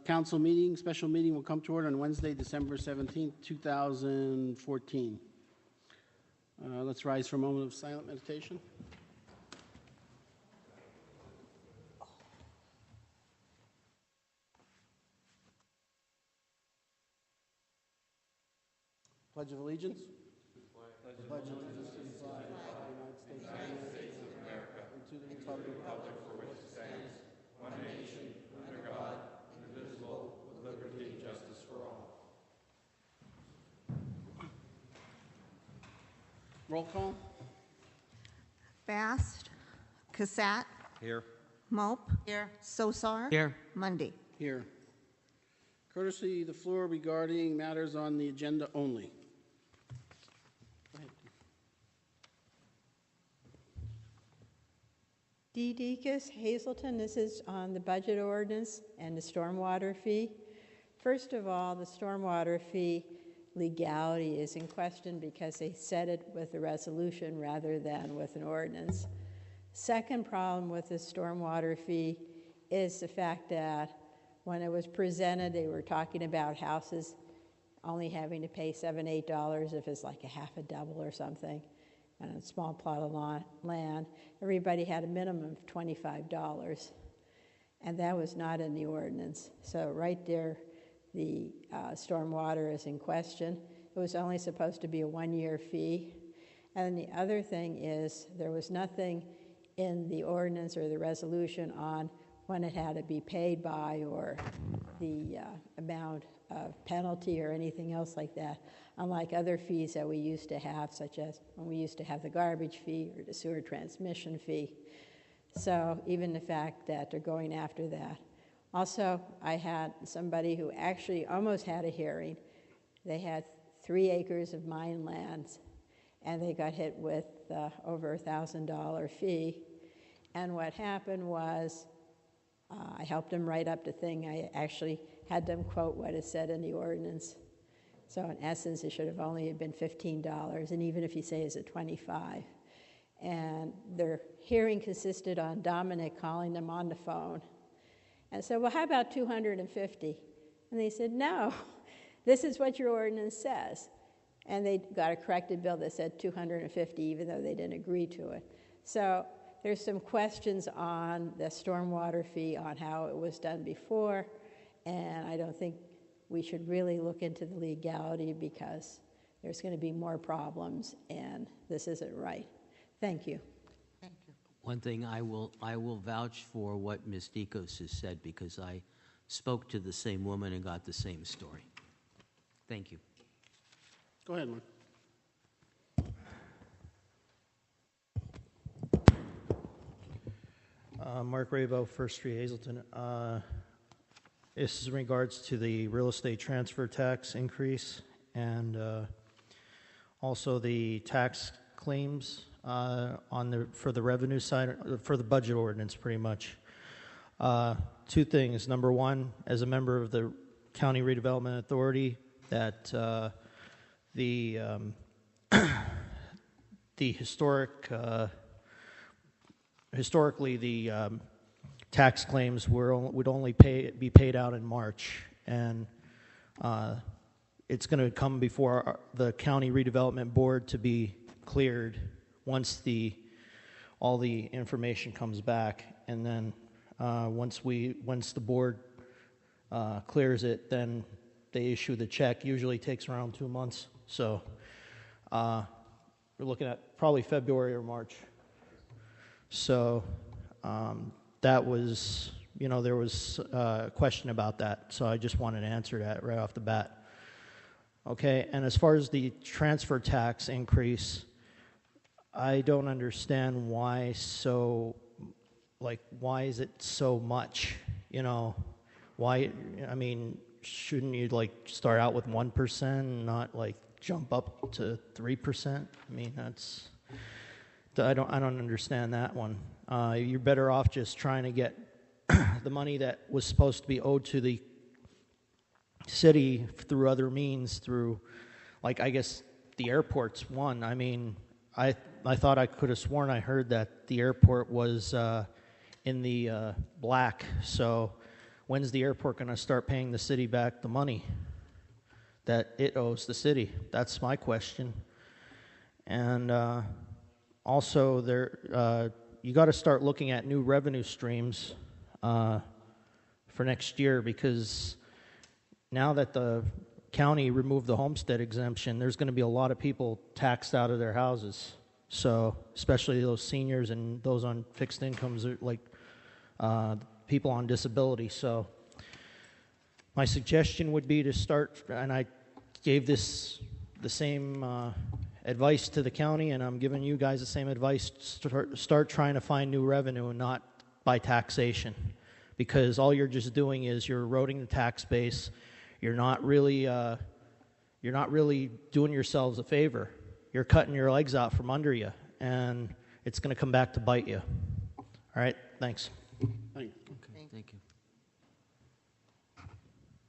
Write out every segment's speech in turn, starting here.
Council meeting, special meeting will come to order on Wednesday, December 17th, 2014. Let's rise for a moment of silent meditation. Pledge of Allegiance. Pledge allegiance to the flag of the United States of America and to the republic for which it stands, one nation, under God, indivisible, with liberty and justice for all. Roll call. Fast, Cassatt. Here. Mope. Here. Sosar. Here. Mundy. Here. Courtesy the floor regarding matters on the agenda only. Go ahead. D. Deacus, Hazleton. This is on the budget ordinance and the stormwater fee. First of all, the stormwater fee legality is in question because they set it with a resolution rather than with an ordinance. Second problem with the stormwater fee is the fact that when it was presented, they were talking about houses only having to pay $7, $8 if it's like a half a double or something on a small plot of land. Everybody had a minimum of $25, and that was not in the ordinance. So right there, the stormwater is in question. It was only supposed to be a one-year fee. And the other thing is there was nothing in the ordinance or the resolution on when it had to be paid by or the amount of penalty or anything else like that, unlike other fees that we used to have, such as when we used to have the garbage fee or the sewer transmission fee. So even the fact that they're going after that. Also, I had somebody who actually almost had a hearing. They had 3 acres of mine lands, and they got hit with over $1,000 fee. And what happened was I helped them write up the thing. I actually had them quote what it said in the ordinance. So in essence, it should have only been $15, and even if you say it's at $25. And their hearing consisted on Dominic calling them on the phone. And I said, well, how about 250? And they said, no, this is what your ordinance says. And they got a corrected bill that said 250, even though they didn't agree to it. So there's some questions on the stormwater fee, on how it was done before, and I don't think we should really look into the legality because there's going to be more problems, and this isn't right. Thank you. Thank you. One thing I will vouch for what Ms. Dikos has said because I spoke to the same woman and got the same story. Thank you. Go ahead, Mark. Mark Rabo, First Street, Hazleton. This is in regards to the real estate transfer tax increase and also the tax claims for the revenue side, for the budget ordinance, pretty much. 2 things. Number one, as a member of the County Redevelopment Authority, that the historically the tax claims would only be paid out in March, and it's going to come before the County Redevelopment Board to be cleared once all the information comes back, and then once the board clears it, then they issue the check. Usually takes around 2 months, so we're looking at probably February or March. So that was, there was a question about that, so I just wanted to answer that right off the bat. Okay, and as far as the transfer tax increase, I don't understand why is it so much? Why, shouldn't you start out with 1% and not jump up to 3%? I don't understand that one. You're better off just trying to get the money that was supposed to be owed to the city through other means, through, I guess the airport's one. I thought I could have sworn I heard that the airport was in the black. So when's the airport going to start paying the city back the money that it owes the city? That's my question. And also, you got to start looking at new revenue streams for next year, because now that the county removed the homestead exemption, there's going to be a lot of people taxed out of their houses. So, especially those seniors and those on fixed incomes, like people on disability. So, my suggestion would be to start, and I gave the same advice to the county, and I'm giving you guys the same advice. Start trying to find new revenue, and not by taxation, because all you're just doing is you're eroding the tax base. You're not really doing yourselves a favor. You're cutting your legs out from under you, and it's going to come back to bite you. All right, thanks. Thank you. Okay, thank you.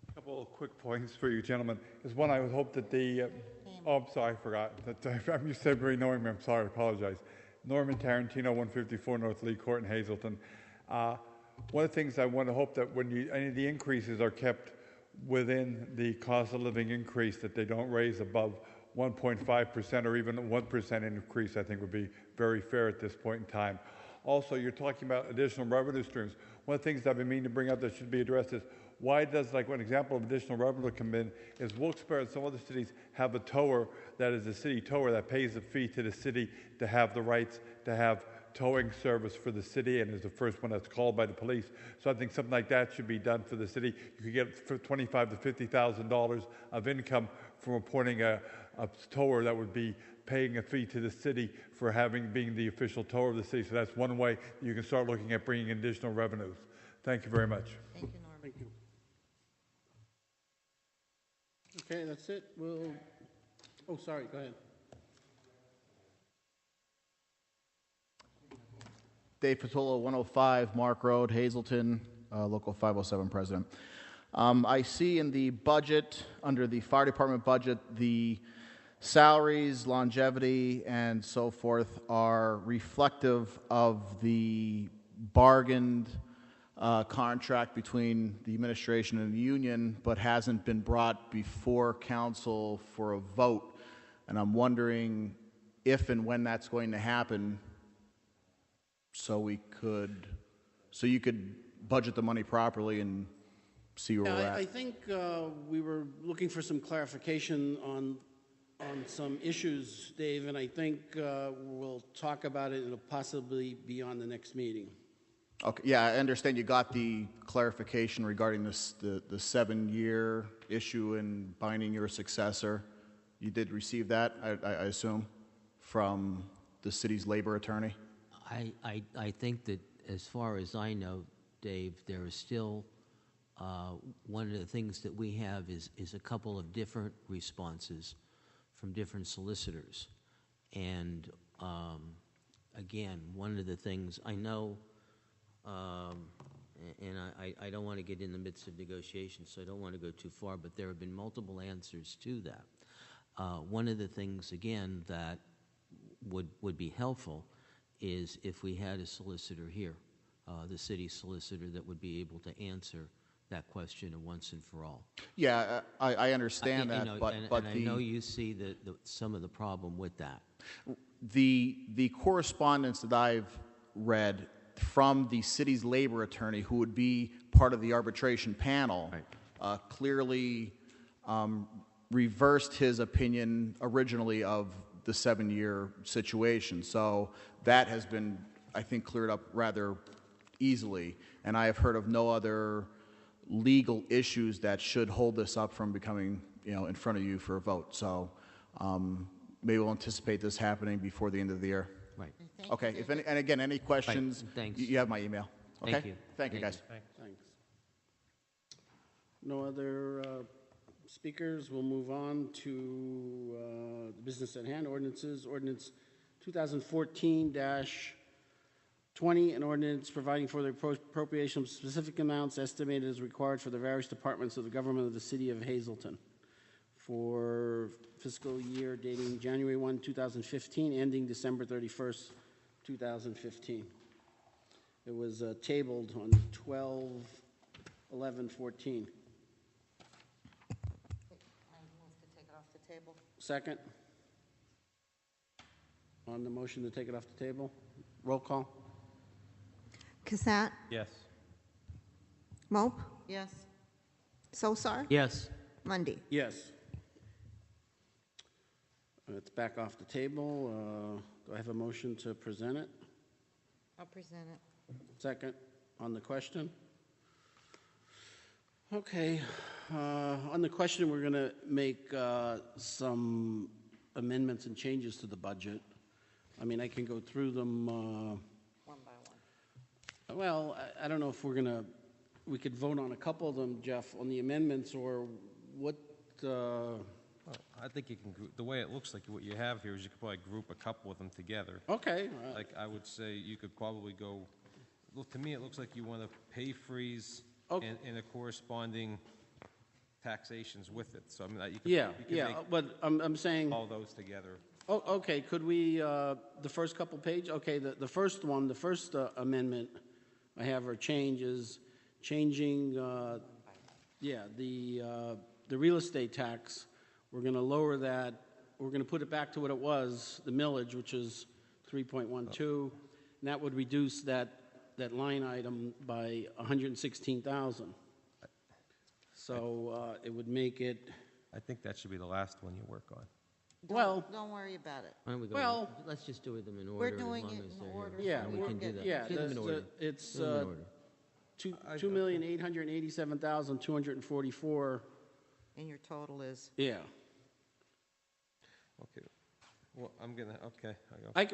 A couple of quick points for you gentlemen. Is one, I would hope that the, I'm sorry, I forgot. You said very knowing me, I'm sorry, I apologize. Norman Tarantino, 154 North Lee Court in Hazleton. One of the things I want to hope that when any of the increases are kept within the cost of living increase, that they don't raise above 1.5% or even 1% increase, I think would be very fair at this point in time. Also, you're talking about additional revenue streams. One of the things I've been meaning to bring up that should be addressed is, why does, like, one example of additional revenue come in is Wilkes-Barre and some other cities have a tower that is a city tower that pays a fee to the city to have the rights to have towing service for the city, and is the first one that's called by the police. So I think something like that should be done for the city. You could get $25,000 to $50,000 of income from appointing a tower that would be paying a fee to the city for being the official tower of the city. So that's one way you can start looking at bringing additional revenues. Thank you very much. Thank you, Norm. Thank you. Okay, that's it. Oh, sorry, go ahead. Dave Patullo, 105 Mark Road, Hazleton, local 507 president. I see in the budget, under the fire department budget, the salaries, longevity, and so forth are reflective of the bargained contract between the administration and the union, but hasn't been brought before council for a vote. And I'm wondering if and when that's going to happen, so you could budget the money properly and see where we're at. I think we were looking for some clarification on some issues, Dave, and I think we'll talk about it. It'll possibly be on the next meeting. Okay, yeah, I understand you got the clarification regarding this, the 7-year issue and binding your successor. You did receive that, I assume, from the city's labor attorney? I think that, as far as I know, Dave, there is still one of the things that we have is a couple of different responses from different solicitors. And again, one of the things I know, and I don't want to get in the midst of negotiations, so I don't want to go too far, but there have been multiple answers to that. One of the things, again, that would be helpful is if we had a solicitor here, the city solicitor, that would be able to answer that question once and for all. Yeah, I understand that, but I know you see some of the problem with that. The correspondence that I've read from the city's labor attorney, who would be part of the arbitration panel, right, clearly reversed his opinion originally of the 7-year situation. So that has been, I think, cleared up rather easily. And I have heard of no other legal issues that should hold this up from becoming, in front of you for a vote. So maybe we'll anticipate this happening before the end of the year. Right. Okay. And again, any questions? Right. Thanks. You have my email. Okay. Thank you. Thank you, guys. Thanks. No other speakers. We'll move on to the business at hand. Ordinances. Ordinance 2014-20, an ordinance providing for the appropriation of specific amounts estimated as required for the various departments of the government of the city of Hazleton for fiscal year dating January 1, 2015, ending December 31st, 2015. It was tabled on 1114. I move to take it off the table. Second? On the motion to take it off the table? Roll call? Cassatt? Yes. Mope? Yes. Sosar? Yes. Mundy? Yes. It's back off the table. Do I have a motion to present it? I'll present it. Second, on the question? Okay, on the question, we're going to make some amendments and changes to the budget. I mean, I can go through them. One by one. Well, I don't know if we could vote on a couple of them, Jeff, on the amendments, or what, I think you can, the way it looks like what you have here is you could probably group a couple of them together. okay. Like, I would say you could probably go, look, to me, it looks like you want to pay freeze Okay. and a corresponding taxations with it. So, I mean, you Yeah, could yeah, make but I'm saying, all those together. oh, okay, could we, the first couple page, okay, the first one, the first amendment I have are changes, changing, the real estate tax. We're going to lower that, we're going to put it back to what it was, the millage, which is 3.12, and that would reduce that line item by 116,000. So it would make it, I think that should be the last one you work on. well, Don't worry about it. Why don't we go? Well- Let's just do them in order. We're as doing long it as in they're here. order. yeah, And we can do that. yeah, Do them in order. it's Do them in order. $2,887,244. And your total is? Yeah, Okay. Well, I'm gonna, okay.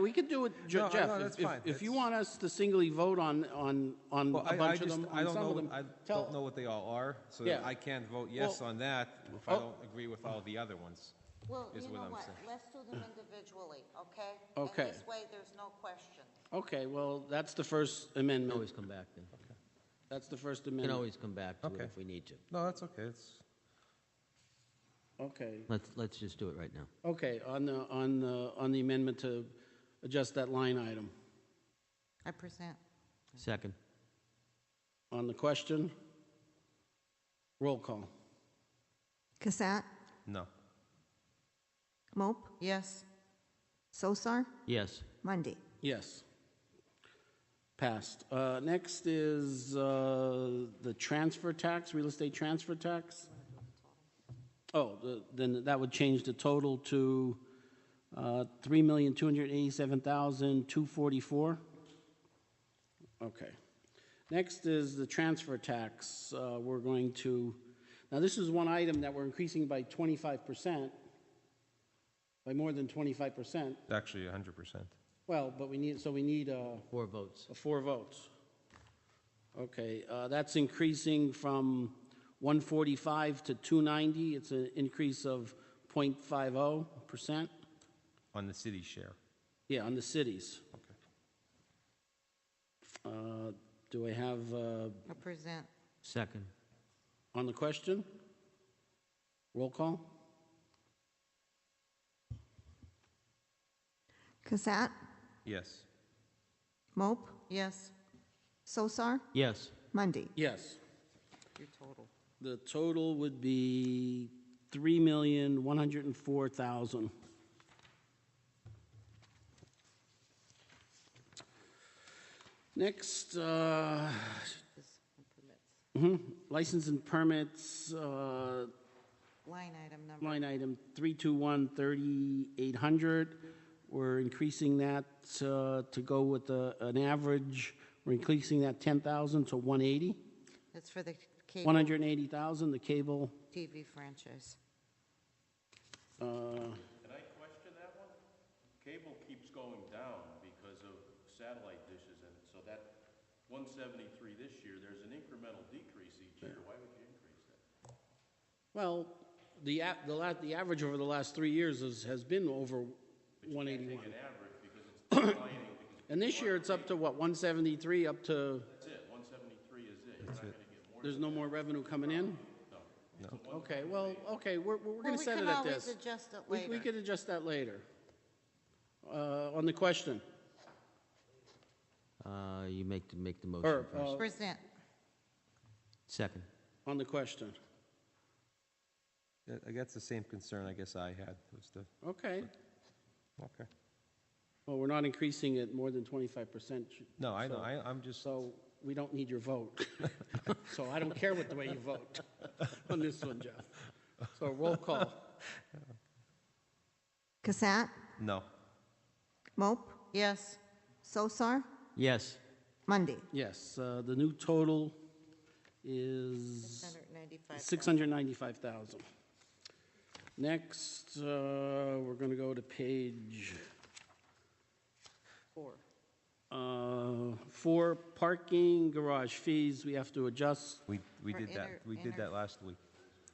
we could do it, No, Jeff. no, that's fine. If you want us to singly vote on Well, a bunch of them, I on don't some know, of them, I tell- don't know what they all are, so Yeah. I can't vote yes Well- on that if I Oh. don't agree with all the other ones. Well, Is you what know I'm what? saying. Let's do them individually, okay? Okay. And this way, there's no question. Okay, well, that's the first amendment. Always come back then. That's the first We can amendment. always come back to it Okay. if we need to. No, that's okay. It's, Okay, Let's just do it right now. okay, on the amendment to adjust that line item. I present. Second. On the question, roll call. Cassatt? no. Mope? Yes. Sosar? Yes. Mundy? Yes. Passed. Next is the transfer tax, real estate transfer tax. Oh, then that would change the total to $3,287,244. Okay. Next is the transfer tax. We're going to, now this is one item that we're increasing by 25%, by more than 25%. It's actually 100%. Well, but we need 4 votes. 4 votes. Okay, that's increasing from 145 to 290. It's an increase of 0.50%. On the city share. Yeah, on the cities. Okay. Do I have, I present. Second. on the question? Roll call? Cassatt? Yes. Mope? Yes. Sosar? Yes. Mundy? Yes. Your total. The total would be $3,104,000. Next, license and permits, Line item number. line item 321-3800. We're increasing that to go with an average. We're increasing that 10,000 to 180. That's for the cable 180,000, the cable. TV franchise. Can I question that one? Cable keeps going down because of satellite dishes, and so that 173 this year, there's an incremental decrease each year. Why would you increase that? Well, the average over the last 3 years has been over But you can't 181. take an average because it's declining. And this year it's up to what, 173 up to, That's it, 173 is it. You're not gonna get more. there's no more revenue coming in? No. Okay, well, okay, we're Well, going to we set can it at always this. adjust it We later. could adjust that later. On the question, You make the motion or, first. Present. Second. On the question? I guess the same concern I guess I had was the, Okay. okay. Well, we're not increasing it more than 25%. No, I know, so- I'm just, So we don't need your vote. So I don't care what the way you vote on this one, Jeff. So roll call. Cassatt, no. Mope, Yes. Sosar, Yes. Mundy. Yes, the new total is 695. 695,000. Next, we're going to go to page 4, parking garage fees. We have to adjust. We For did that, we did that last week.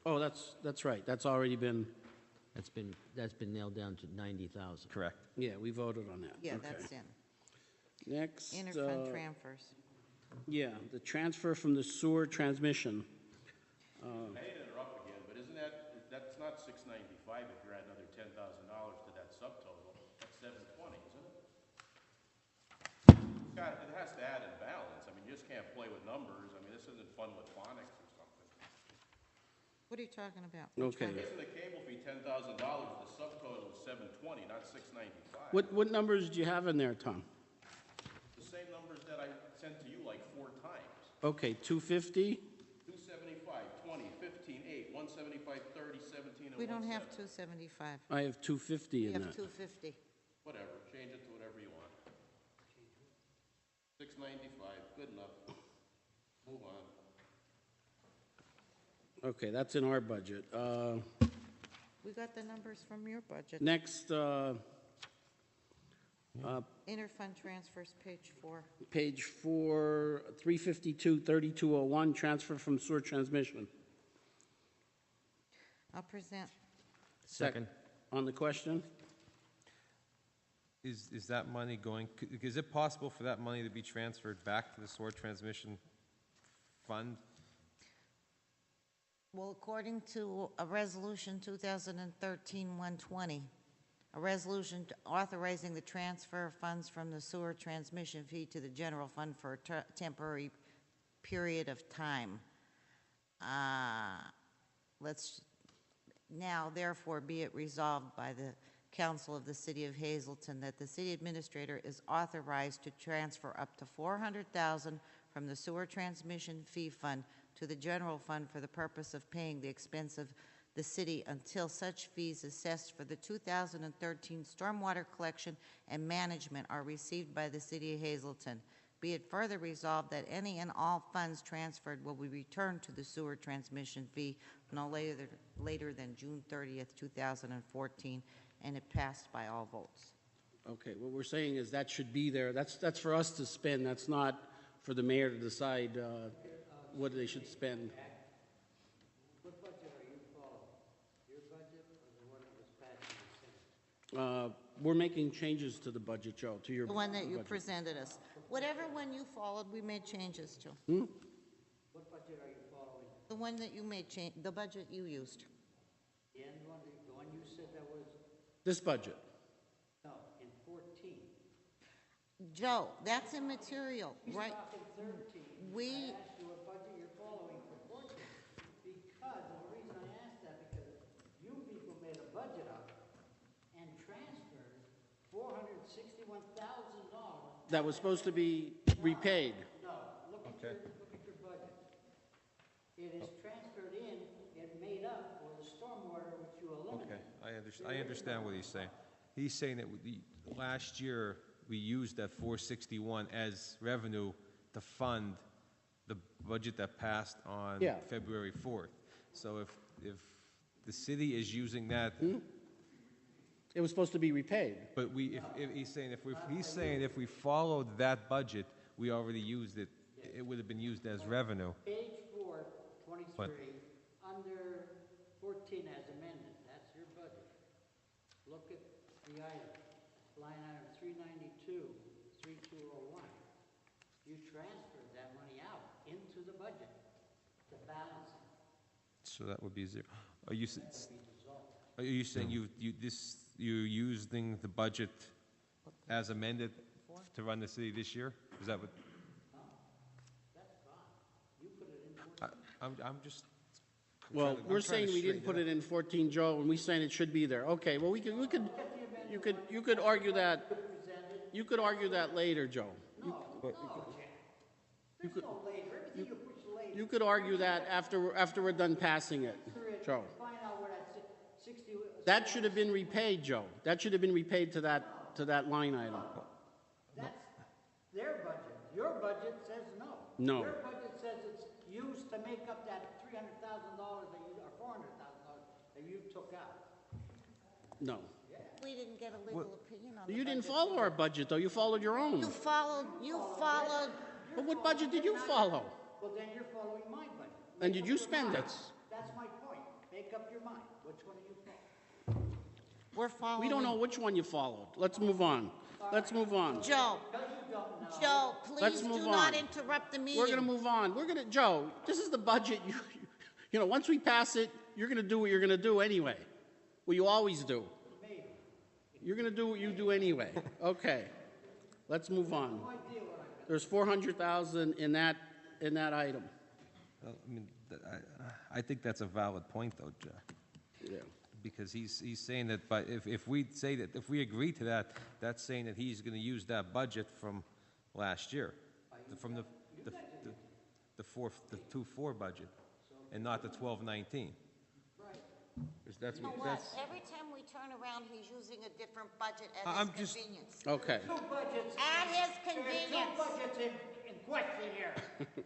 Oh, that's right. That's already been, That's been nailed down to 90,000. Correct. yeah, we voted on that. Yeah, Okay. that's in. Next, Interfund transfers. yeah, the transfer from the sewer transmission. I hate to interrupt again, but isn't that's not 695 if you add another $10,000 to that subtotal. That's 720, isn't it? It has to add in balance. I mean, you just can't play with numbers. I mean, this isn't fun with phonics or something. What are you talking about? Okay. Isn't the cable fee $10,000? The subtotal is 720, not 695. What numbers do you have in there, Tom? The same numbers that I sent to you like 4 times. Okay, 250? 275, 20, 15, 8, 175, 30, 17, and We don't have 170. 275. I have 250 We in have that. 250. Whatever, change it to whatever you want. 695, good enough. Move on. Okay, that's in our budget. We got the numbers from your budget. Next, Interfund transfers, page 4. page 4, 352, 3201, transfer from sewer transmission. I'll present. Second. On the question? Is that money going, is it possible for that money to be transferred back to the sewer transmission fund? Well, according to a resolution 2013-120, a resolution authorizing the transfer of funds from the sewer transmission fee to the general fund for a temporary period of time. Now, therefore, be it resolved by the Council of the City of Hazleton that the city administrator is authorized to transfer up to $400,000 from the sewer transmission fee fund to the general fund for the purpose of paying the expense of the city until such fees assessed for the 2013 stormwater collection and management are received by the city of Hazleton. Be it further resolved that any and all funds transferred will be returned to the sewer transmission fee no later than June 30th, 2014, and it passed by all votes. Okay, what we're saying is that should be there. That's for us to spend. That's not for the mayor to decide what they should spend. What budget are you following? Your budget or the one that was passed in the Senate? We're making changes to the budget, Joe, to your The one that you budget. presented us. Whatever one you followed, we made changes to. What budget are you following? The one that you made change, the budget you used. The end one, the one you said that was, This budget. no, in 14. Joe, that's immaterial, He's right? talking 13. We- I asked you what budget you're following for 14. Because, and the reason I asked that, because you people made a budget up and transferred $461,000. That was supposed to be repaid. No, look at your budget. It is transferred in and made up for the stormwater which you eliminated. Okay, I understand what he's saying. He's saying that last year, we used that 461 as revenue to fund the budget that passed on Yeah. February 4th. So if the city is using that, It was supposed to be repaid. but he's saying if we followed that budget, we already used it, it would have been used as revenue. Page 4, 23, under 14 as amended, that's your budget. Look at the item, line item 392, 3201. You transferred that money out into the budget to balance it. So that would be zero. Are you, That would be dissolved. are you saying you're using the budget as amended to run the city this year? Is that what? That's gone. You put it in 14. I'm just. Well, I'm we're trying to saying we didn't put straighten it in 14, Joe, and we're saying it should be there. Okay, well, you could argue that, you could argue that later, Joe. You could argue that after we're done passing it, Joe. Find out where that 60. That should have been repaid, Joe. That should have been repaid to that line item. That's their budget. Your budget says no. No. Your budget says it's used to make up that $300,000 or $400,000 that you took out. No. We didn't get a legal opinion on the You didn't budget. follow our budget, though. You followed your own. You followed, But what budget did you follow? Well, then you're following my budget. And did you spend it? That's my point. Make up your mind. Which one are you following? we're following. We don't know which one you followed. Let's move on. Let's move on. Joe, Let's please move do not on. interrupt the meeting. We're going to move on. Joe, this is the budget. You know, once we pass it, you're going to do what you're going to do anyway. What you always do. You're going to do what you do anyway. Okay. Let's move on. There's $400,000 in that item. Well, I mean, I think that's a valid point, though, Joe. Yeah. Because he's saying that, but if we say that, if we agree to that, that's saying that he's going to use that budget from last year, from the 2-4 budget, and not the 12-19. That's You know what what? that's. Every time we turn around, he's using a different budget at I'm his just- convenience. Okay. Two budgets. At his There's convenience. two budgets in question here.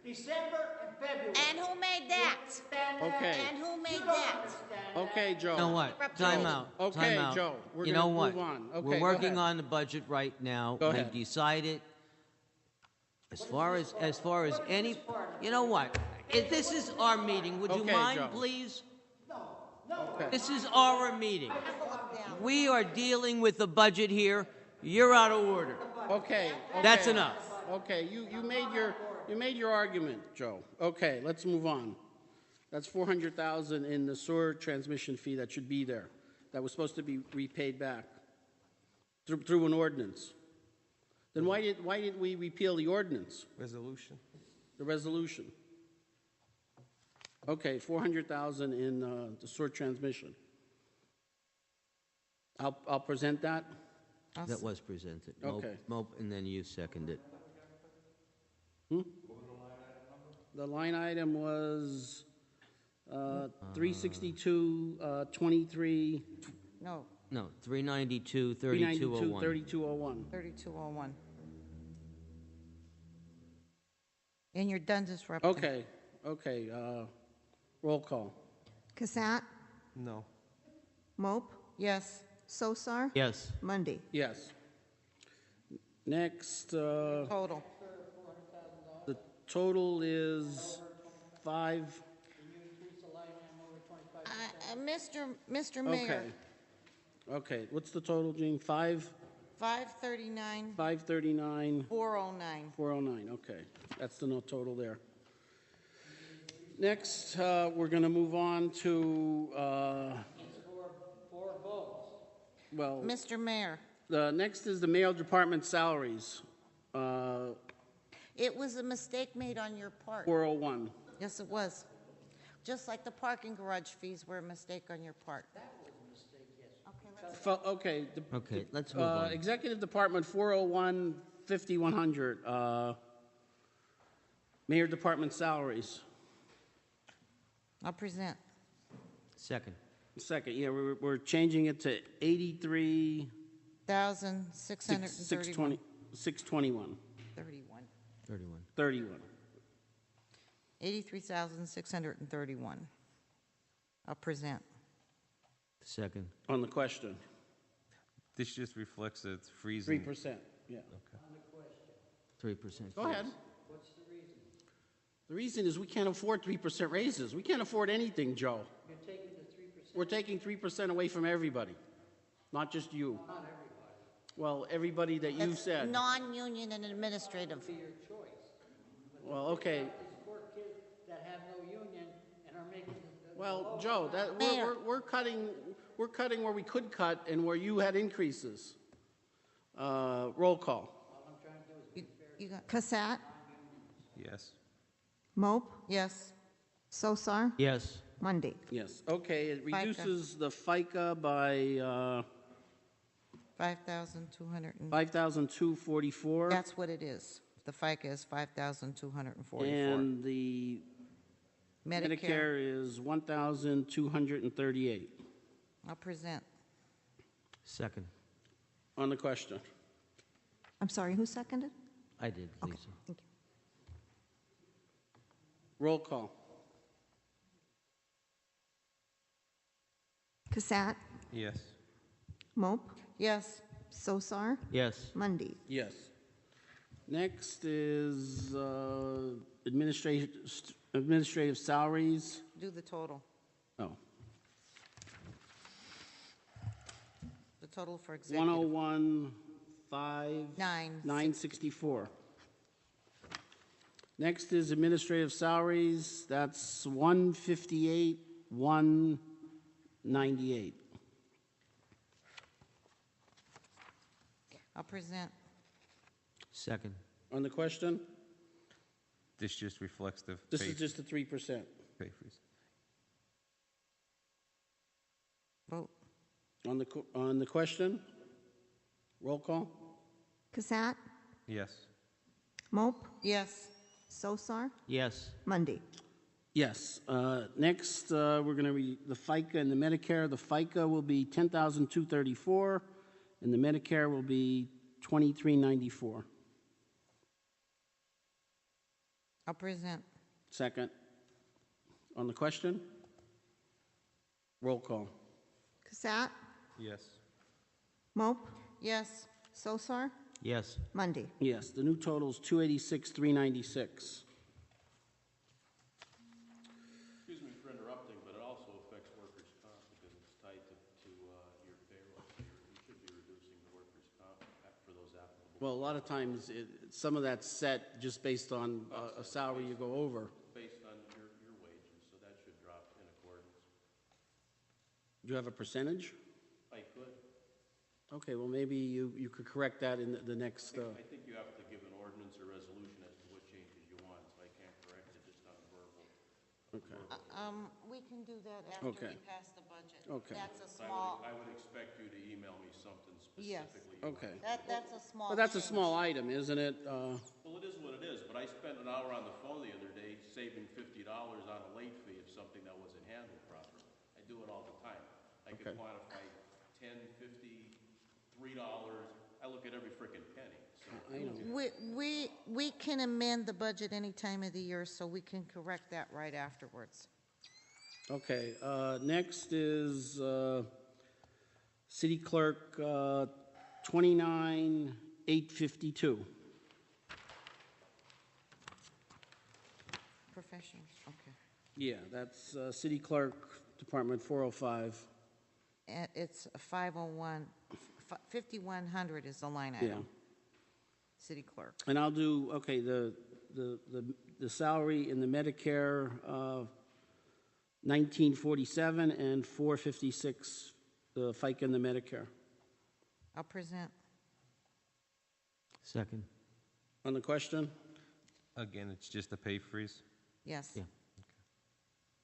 December and February. And who made that? Okay. And who made You don't that? understand Okay, Joe. You know what? Time out. Okay, Time out. Joe, we're You gonna know what? move on. Okay, We're go working ahead. on the budget right now. Go We've ahead. decided, as far as any, you know what? If this is our meeting, would you Okay, mind, Joe. please? Okay. This is our meeting. We are dealing with the budget here. You're out of order. Okay. That's enough. Okay, you made your argument, Joe. Okay, let's move on. That's $400,000 in the sewer transmission fee that should be there. That was supposed to be repaid back through an ordinance. Then why didn't we repeal the ordinance, Resolution. the resolution? Okay, $400,000 in the sewer transmission. I'll present that. That was presented. Okay. Mope, and then you seconded. The line item was 362.23, No, No, 392, 392, 3201. 3201. 3201. And you're done disrupting. Okay, roll call. Cassatt, No. Mope, Yes. Sosar, Yes. Mundy. Yes. Next, Total. the total is 5. Mr. Mayor, Okay, what's the total, Gene? 539, 539, 409. 409, okay. That's the no total there. Next, we're going to move on to, Four votes. well, Mr. Mayor, the next is the mail department salaries, it was a mistake made on your part. 401. Yes, it was. Just like the parking garage fees were a mistake on your part. Okay, Okay, let's move on. Executive Department 401, 5100. Mayor Department salaries. I'll present. Second. Second, yeah, we're changing it to 83, 1,631. 621, 31. 31. 83,631. I'll present. Second. On the question, This just reflects that it's freezing. 3%, yeah. 3%. Go ahead. What's the reason? The reason is we can't afford 3% raises. We can't afford anything, Joe. You're taking the 3%. We're taking 3% away from everybody, not just you. Not everybody. Well, everybody that you That's said. non-union and administrative. Be your choice. Well, okay. These poor kids that have no union and are making the Well, Joe, that Mayor. we're cutting where we could cut and where you had increases. Roll call. You got, Cassatt, Yes. Mope, yes. Sosar, Yes. Mundy. Yes, okay, it FICA. reduces the FICA by 5,200. 5,244. That's what it is. The FICA is 5,244. And the Medicare is 1,238. I'll present. Second. On the question. I'm sorry, who seconded? I did, Okay, Lisa. thank you. Roll call. Cassatt, Yes. Mope, Yes. Sosar, Yes. Mundy. Yes. Next is administrative salaries. Do the total. Oh, The total for executive. 101,964. Next is administrative salaries. That's 158,198. I'll present. Second. On the question, This just reflects the this pay is just the 3%. pay freeze. Vote. On the question, roll call. Cassatt, Yes. Mope, Yes. Sosar, Yes. Mundy. Yes. Next, we're going to read the FICA and the Medicare. The FICA will be 10,234, and the Medicare will be 2,394. I'll present. Second. On the question, roll call. Cassatt, Yes. Mope, Yes. Sosar, Yes. Mundy. Yes, the new total is 286,396. Excuse me for interrupting, but it also affects workers' comp because it's tied to your payroll. So you should be reducing the workers' comp for those applicable. Well, a lot of times, some of that's set just based on a salary you go over. Based on your wages, so that should drop in accordance. Do you have a percentage? I could. Okay, well, maybe you could correct that in the next, I think you have to give an ordinance or resolution as to what changes you want, so I can't correct it just on a verbal. okay. We can do that after Okay. we pass the budget. Okay. That's a small, I would expect you to email me something Yes. specifically. Okay. that's a small. Well, that's a change. small item, isn't it? Well, it is what it is, but I spent an hour on the phone the other day saving $50 on a late fee of something that wasn't handled properly. I do it all the time. I Okay. could quantify 10, 50, $3. I look at every frickin' penny. So I know. We can amend the budget any time of the year, so we can correct that right afterwards. Okay, next is city clerk, 29,852. Professionals, okay. Yeah, that's city clerk, Department 405. It's 501, 5,100 is the line Yeah. item. City clerk. And I'll do, okay, the salary in the Medicare, 1947 and 456, the FICA and the Medicare. I'll present. Second. On the question, Again, it's just a pay freeze. Yes. Yeah.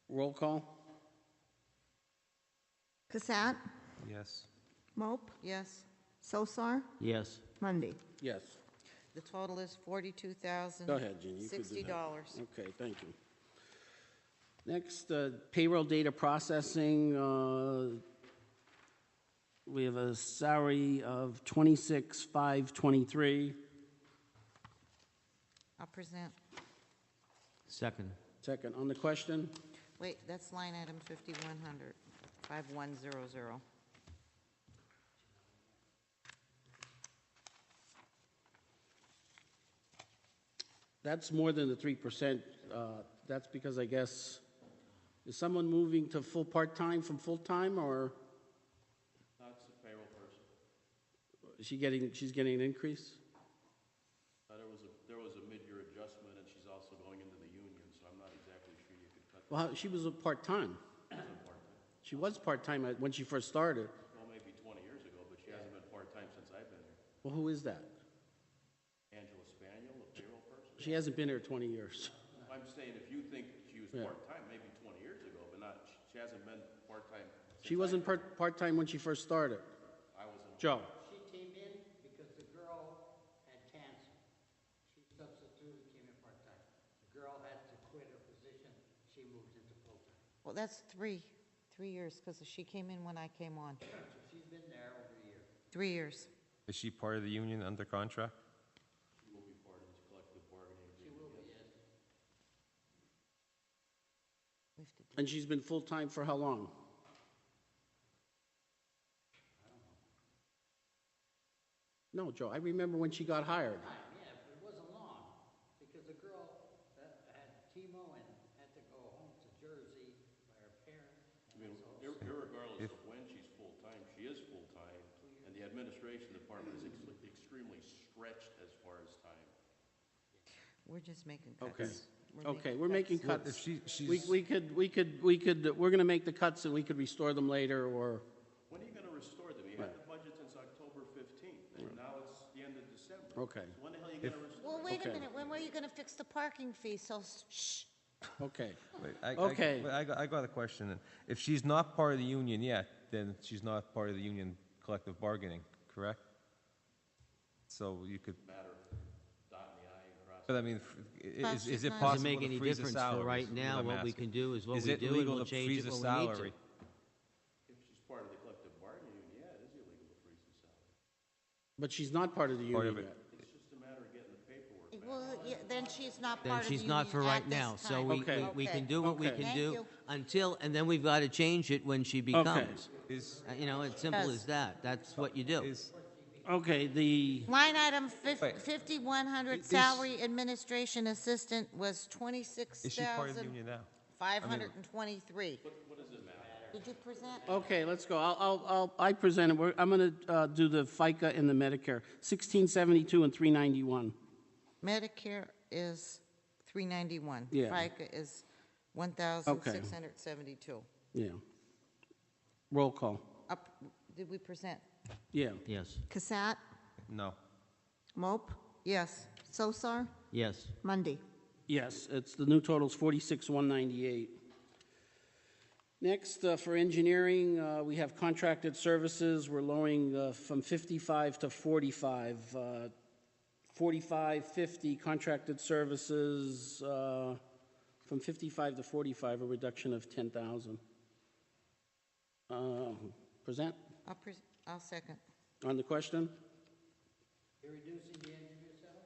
roll call. Cassatt, Yes. Mope, Yes. Sosar, Yes. Mundy. Yes. The total is $42,060. Go ahead, Jeannie, you could do that. Okay, thank you. Next, payroll data processing. We have a salary of 26,523. I'll present. Second. Second, on the question, Wait, that's line item 5,100, 5100. that's more than the 3%. That's because I guess, is someone moving to full part-time from full-time, or that's the payroll person. is she's getting an increase? There was a mid-year adjustment, and she's also going into the union, so I'm not exactly sure you could cut that. Well, she was a part-time. She was part-time when she first started. Well, maybe 20 years ago, but she hasn't been part-time since I've been here. Well, who is that? Angela Spaniel, the payroll person. She hasn't been here 20 years. I'm saying if you think she was Yeah. part-time, maybe hasn't been part-time. She wasn't part-time when she first started. I was in. Joe? She came in because the girl had cancer. She substituted, came in part-time. The girl had to quit her position, she moved into full-time. Well, that's three years, because she came in when I came on. So she's been there over a year. 3 years. Is she part of the union under contract? She will be part of this collective bargaining She agreement. will be, yes. We have to do- And she's been full-time for how long? No, Joe, I remember when she got hired. Yeah, but it wasn't long, because the girl that had chemo and had to go home to Jersey by her parents. I mean, irregardless of when she's full-time, she is full-time, and the administration department is extremely stretched as far as time. We're just making Okay. cuts. Okay, we're making Well, cuts. if she's- We're gonna make the cuts and we could restore them later, or, When are you gonna restore them? You had the budget since October 15th, and now it's the end of December. okay, So when the hell are you gonna restore? Well, wait Okay. a minute, when were you going to fix the parking fee? So, shh. okay. Wait, Okay. I got a question. Then. If she's not part of the union yet, then she's not part of the union collective bargaining, correct? So you could. Matter of dotting the I and crossing. But I mean, Plus is she's it not- possible Doesn't make to any freeze the difference for salaries? right is now. I'm What we asking. can do is what Is we it do, and legal we'll to change freeze it the when we need to. salary? If she's part of the collective bargaining union, yeah, it is illegal to freeze the salary. But she's not part of the Part of union it. yet. It's just a matter of getting the paperwork back. Well, yeah, then she's not Then part of the she's union not for at right this now. So time. we Okay. can do what we Okay. can Thank do you. until, and then we've got to change it when she becomes. Is You know, it's simple Yes. as that. That's what you do. is Okay, the, Line item Wait. 5100, Is- salary administration assistant was is she part of the union now? 26,523. What does it matter? Did you present? okay, let's go. I present it. I'm gonna do the FICA and the Medicare, 1672 and 391. Medicare is 391. Yeah. FICA is 1,672. Yeah. Roll call. Up, did we present? Yeah. Yes, Cassatt, No. Mope, Yes. Sosar, yes. Mundy. Yes, it's, the new total's 46,198. Next, for engineering, we have contracted services. We're lowering from 55 to 45. 45, 50 contracted services, from 55 to 45, a reduction of 10,000. Present I'll second. on the question? You're reducing the engineer salary?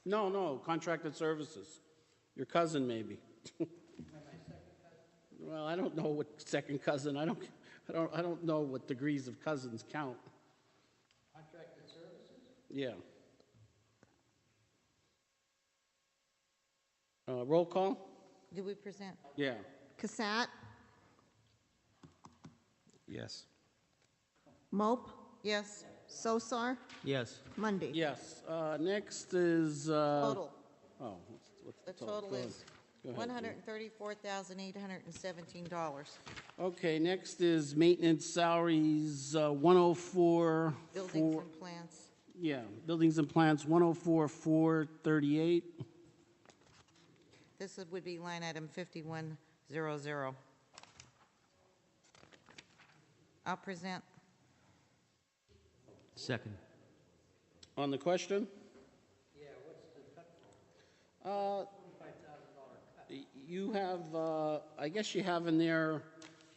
No, contracted services. Your cousin, maybe. Well, I don't know what second cousin, I don't know what degrees of cousins count. Contracted services? Yeah. Roll call? Did we present? Yeah. Cassatt, Yes. Mope, Yes. Sosar, Yes. Mundy. Yes. Next is, Total. oh, what's The the total? total Go ahead. is Go ahead, Judy. $134,817. Okay, next is maintenance salaries, 104. Buildings and plants. Yeah, buildings and plants, 104,438. Would be line item 5100. I'll present. Second. On the question? Yeah, what's the cut for? $25,000 cut. You have, I guess you have in there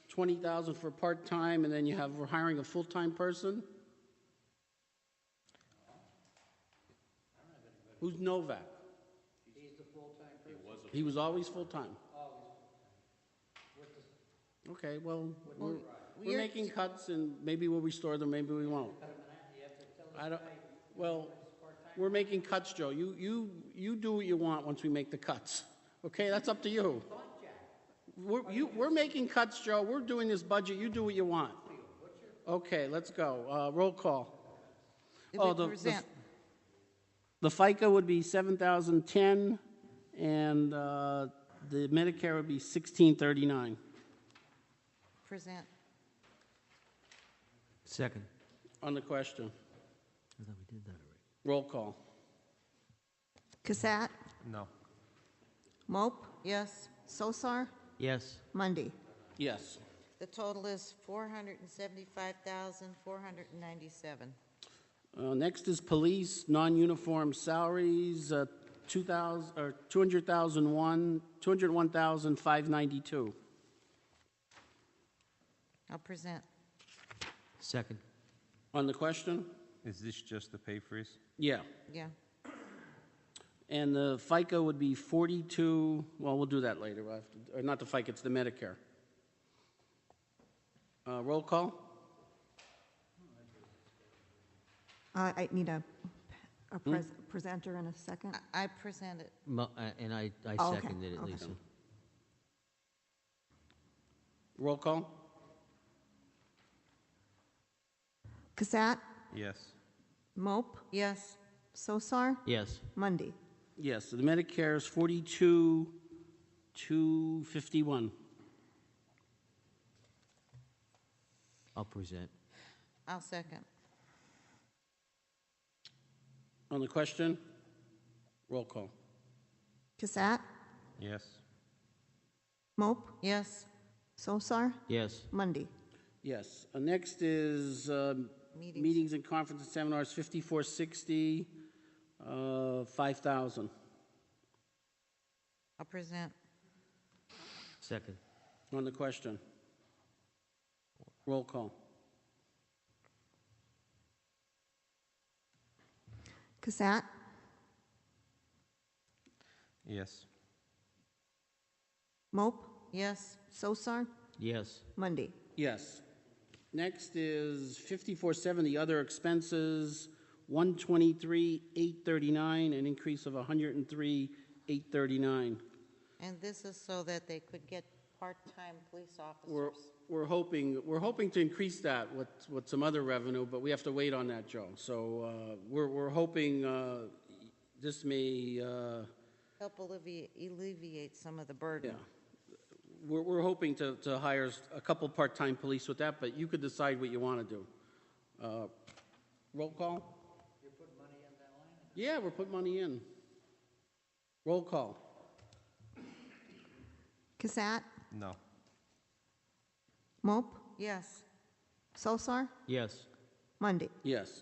20,000 for part-time, and then you have, we're hiring a full-time person? Who's Novak? He's the full-time person. He was always full-time. What does, Okay, well, we're You're- making cuts, and maybe we'll restore them, maybe we won't. you have to tell I don't, well, we're making cuts, Joe. You do what you want once we make the cuts. Okay, that's up to you. We're making cuts, Joe. We're doing this budget. You do what you want. Okay, let's go. Roll call. Did Oh, we present? The FICA would be 7,010, and the Medicare would be 1639. Present. Second. On the question. I thought we did that already. Roll call. Cassatt, No. Mope, Yes. Sosar, Yes. Mundy. Yes. The total is $475,497. Next is police, non-uniform salaries, 201,592. I'll present. Second. On the question? Is this just the pay freeze? Yeah. Yeah. And the FICA would be 42, well, we'll do that later. We'll have to, or not the FICA, it's the Medicare. Roll call? I need a presenter in a second. I present it. And I Oh, okay. seconded it, Okay. Lisa. Roll call? Cassatt, Yes. Mope, Yes. Sosar, Yes. Mundy. Yes, so the Medicare is 42,251. I'll present. I'll second. On the question? Roll call. Cassatt, Yes. Mope, Yes. Sosar, Yes. Mundy. Yes. Next is meetings and conferences, seminars, 5460, 5,000. I'll present. Second. On the question? Roll call. Cassatt, Yes. Mope, Yes. Sosar, Yes. Mundy. Yes. Next is 5470, other expenses, 123,839, an increase of 103,839. And this is so that they could get part-time police officers. We're hoping to increase that with some other revenue, but we have to wait on that, Joe. So we're hoping this may Help alleviate some of the burden. yeah. We're hoping to hire a couple part-time police with that, but you could decide what you want to do. Roll call? You put money in that line? Yeah, we're putting money in. Roll call. Cassatt, No. Mope, Yes. Sosar, Yes. Mundy. Yes.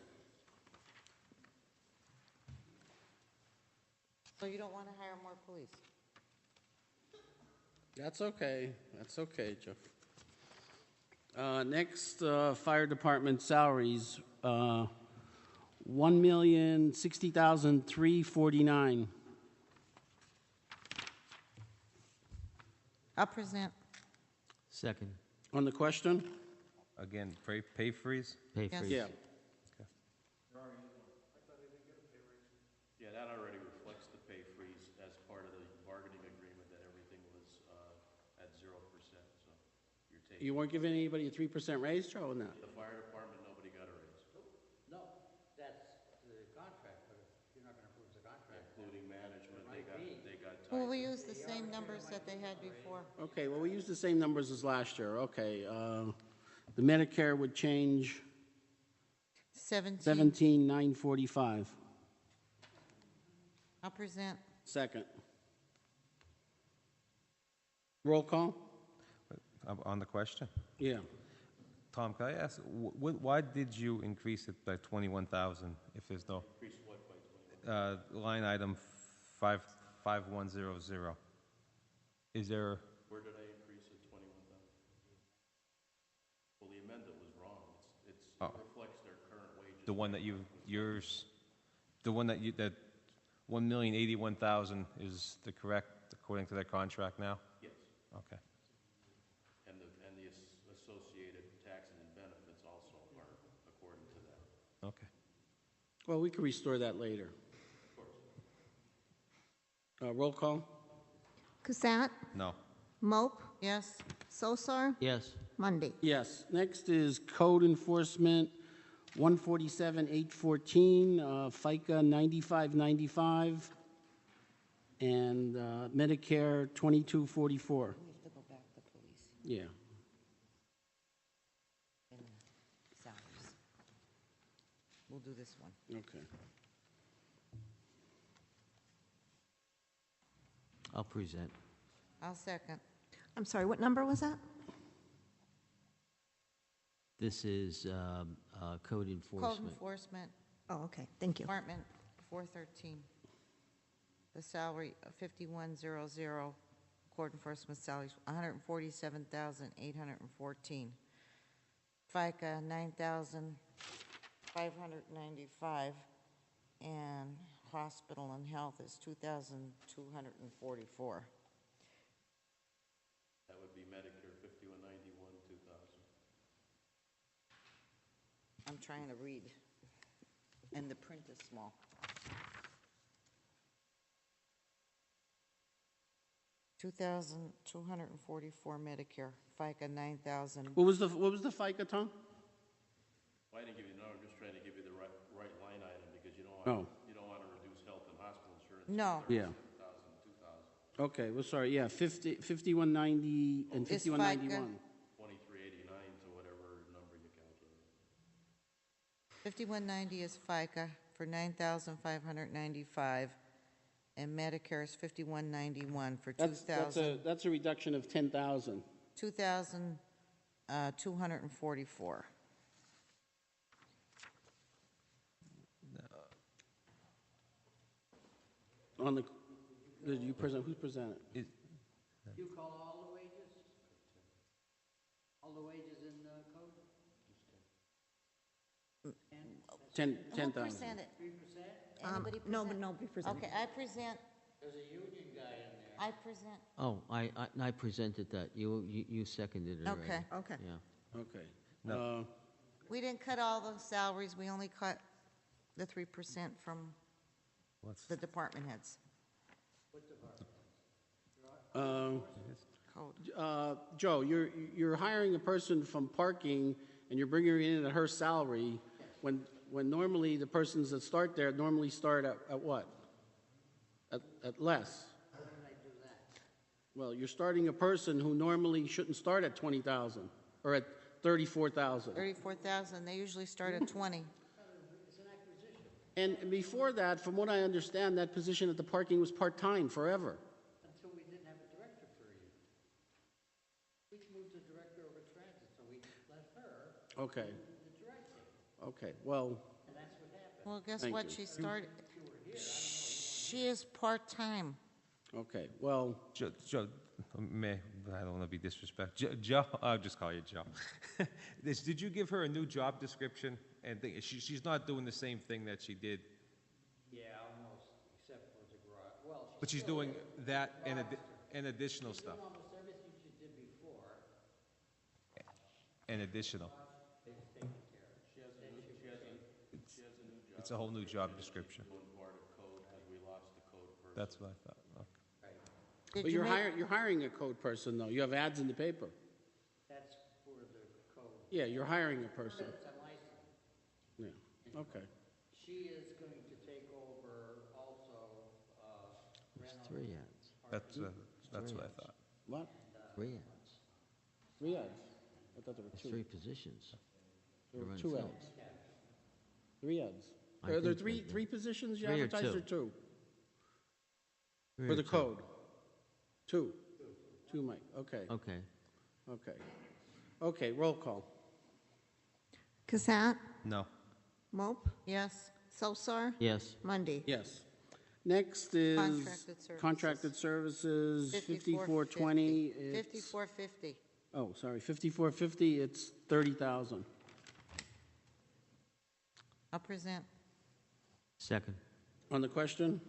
So you don't want to hire more police? That's okay. That's okay, Jeff. Next, fire department salaries, $1,060,349. I'll present. Second. On the question? Again, pay freeze? Pay Yes. freeze. Yeah. Yeah, that already reflects the pay freeze as part of the bargaining agreement, that everything was at 0%, so you're taking. You weren't giving anybody a 3% raise, Joe, in that? The fire department, nobody got a raise, No, that's the contract, but if you're not going to approve the contract. including management, they got tied. Well, we use the same numbers that they had before. Okay, well, we used the same numbers as last year. Okay, the Medicare would change 17,945. I'll present. Second. Roll call? On the question? Yeah. Tom, can I ask, why did you increase it by 21,000 if there's no? Increase what by 20? Line item 5100. Is there, Where did I increase it 21,000? Well, the amendment was wrong. It reflects their current wages. the one that that 1,081,000 is the correct according to their contract now? Yes, Okay. and the associated taxes and benefits also are according to that. Okay. Well, we can restore that later. Of course. Roll call? Cassatt, No. Mope, Yes. Sosar, Yes. Mundy. Yes. Next is code enforcement, 147,814, FICA 9595, and Medicare 2244. We have to go back to police Yeah. and salaries. We'll do this one. Okay. I'll present. I'll second. I'm sorry, what number was that? This is code enforcement. Code enforcement, Oh, okay, thank you. Department 413. The salary of 5100, court enforcement salaries, 147,814. FICA, 9,595. And hospital and health is 2,244. That would be Medicare, 5191, 2000. I'm trying to read, and the print is small. $2,244 Medicare, FICA 9,000. What was the FICA, Tom? Well, I didn't give you the number, I'm just trying to give you the right line item, because you don't Oh. want to reduce health and hospital insurance. No. Yeah. 2,000. Okay, well, sorry, yeah, 5190 and Is 5191. 2389 to whatever number you calculate. 5190 is FICA for 9,595, and Medicare is 5191 for That's a reduction of 10,000. 2,244. On the, did you present, who presented? You call all the wages? All the wages in the code? 10,000. Who presented? 3%? Anybody No, present? but nobody presented. Okay, I present, There's a union guy in there. I present. Oh, I presented that. You seconded it already. Okay. Okay. Yeah. Okay. No. We didn't cut all the salaries, we only cut the 3% from the department heads. Code. Joe, you're hiring a person from parking, and you're bringing her in at her salary, when normally the persons that start there normally start at what? At less. How did I do that? Well, you're starting a person who normally shouldn't start at 20,000 or at 34,000. 34,000, they usually start at 20. It's an acquisition. And before that, from what I understand, that position at the parking was part-time forever. Until we didn't have a director for a year. We moved the director over transit, so we let her Okay, do the directing, okay, well, and that's what happened. Well, guess Thank what, you. she started, she is part-time. okay, well, Joe, I don't want to be disrespectful. Joe, I'll just call you Joe. Did you give her a new job description? And she's not doing the same thing that she did, Yeah, almost, except for the garage. Well, but she's doing that and additional stuff. almost everything she did before, And additional. they've taken care of. She has a new job. It's a whole new job description. Doing part of code, because we lost the code person. That's what I thought. Okay. Did but you you're make- hiring a code person, though. You have ads in the paper. That's for the code. Yeah, you're hiring a person. It's unlicensed. Yeah, okay. She is going to take over also, There's rental. 3 ads. That's what I thought. What? 3 ads. 3 ads? I thought there were There's 2. 3 positions. There were They're 2 unfilled. ads. 3 ads. I Are there think three positions you 3 or advertised, 2? or 2? 3 For or the 2? code? 2. 2, Mike, okay, Okay. okay. Okay, roll call. Cassatt, No. Mope, Yes, Sosar, Yes. Mundy. Yes. Next is Contracted services. contracted services, 5420. 5450. Oh, sorry, 5450, it's 30,000. I'll present. Second. On the question?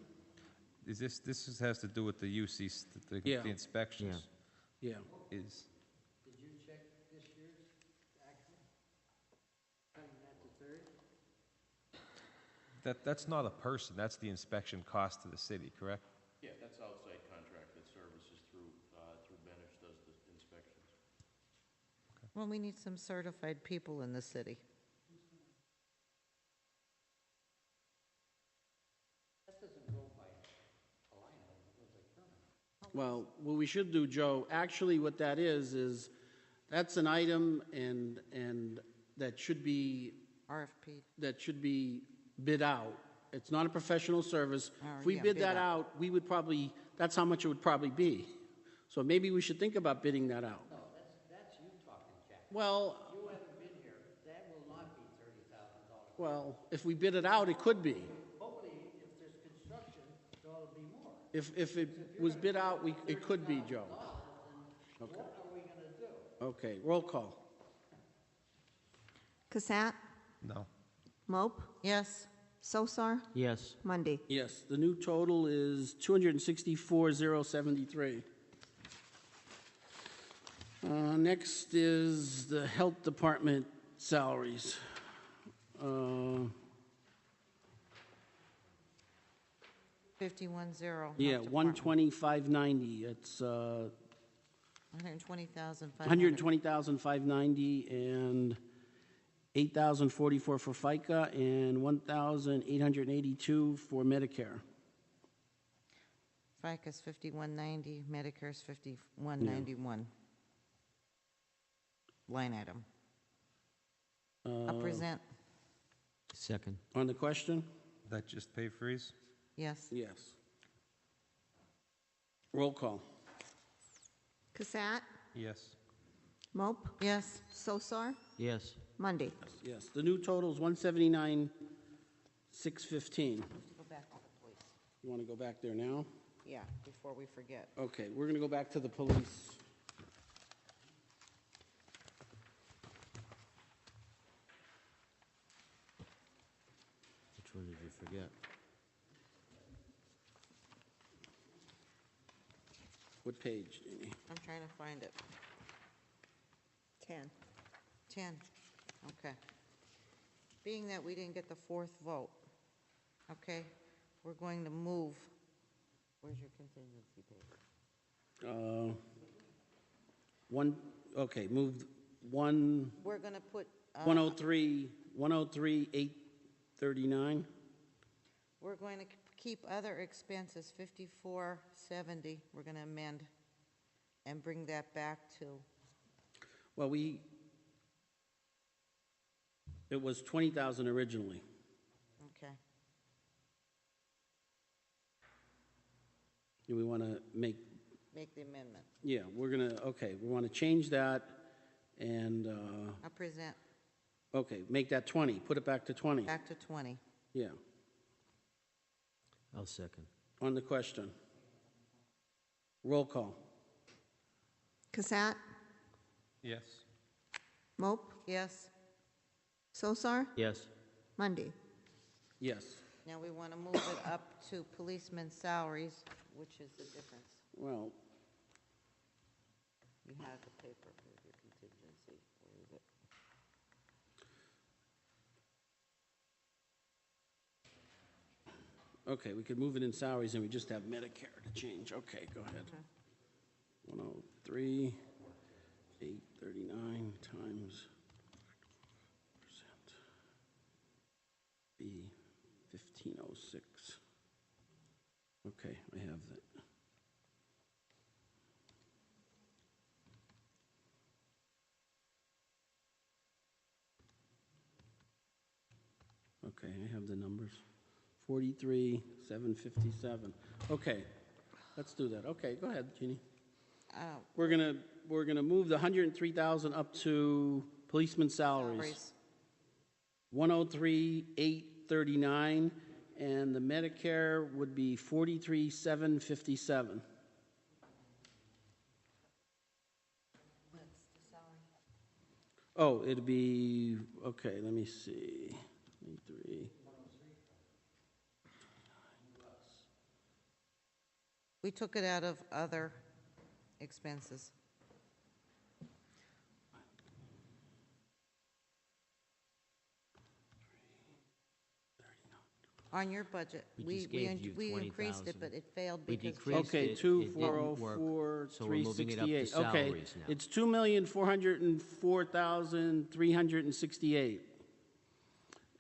Is this has to do with the UC, Yeah. the inspections? Yeah. Is Did you check this year's actual? Cutting that to 30? that's not a person, that's the inspection cost to the city, correct? Yeah, that's outside contracted services through Benish does the inspections. Well, we need some certified people in the city. That doesn't go by a line item, it goes like permanent. Well, what we should do, Joe, actually what that is that's an item and that should be RFP. bid out. It's not a professional service. Oh, If we yeah, bid bid that out. out, we would probably, that's how much it would probably be. So maybe we should think about bidding that out. No, that's you talking, Jack. Well, You haven't been here Well, if we bid it out, it could be. Hopefully, if there's construction, there'll be more. If it was bid out, it could be, Joe. Then what are we gonna do? Okay, roll call. Cassatt, No. Mope, Yes. Sosar, Yes. Mundy. Yes, the new total is 264,073. Next is the Health Department salaries. 51-0. Yeah, 125,990. It's 120,500. 120,590 and 8,044 for FICA and 1,882 for Medicare. FICA's 5190, Medicare's 5191. Line item. I'll present. Second. On the question? That just pay freeze? Yes. Yes. Roll call. Cassatt, Yes. Mope, Yes. Sosar, Yes. Mundy. Yes, the new total is 179,615. Go back to the police. You want to go back there now? Yeah, before we forget. Okay, we're going to go back to the police. Which one did you forget? What page, Jeannie? I'm trying to find it. 10. 10. Okay. Being that we didn't get the fourth vote, okay, we're going to move. Where's your contingency paper? Move one, We're going to put. 103,839. We're going to keep other expenses, 5470. We're going to amend and bring that back to, Well, it was 20,000 originally. okay. Do we want to make, Make the amendment. yeah, we want to change that and, I'll present okay, make that 20, put it back to 20. back to 20. Yeah, I'll second. on the question. Roll call. Cassatt, Yes. Mope, Yes. Sosar, Yes. Mundy. Yes. Now we want to move it up to policemen's salaries, which is the difference. Well, You have the paper for your contingency. Where is it? okay, we could move it in salaries and we just have Medicare to change. Okay, go ahead. 103, 839 times percent. B, 1506. Okay, I have that. Okay, I have the numbers. 43,757. Okay, let's do that. Okay, go ahead, Jeannie. We're gonna move the 103,000 up to policeman salaries. 103,839, and the Medicare would be 43,757. Oh, it'd be, okay, let me see. 23. We took it out of other expenses. On your budget, We just gave you we increased it, 20,000. but it failed We because. decreased Okay, it didn't work, 2,404, so we're moving it up to 368. Okay, salaries now. it's 2,404,368.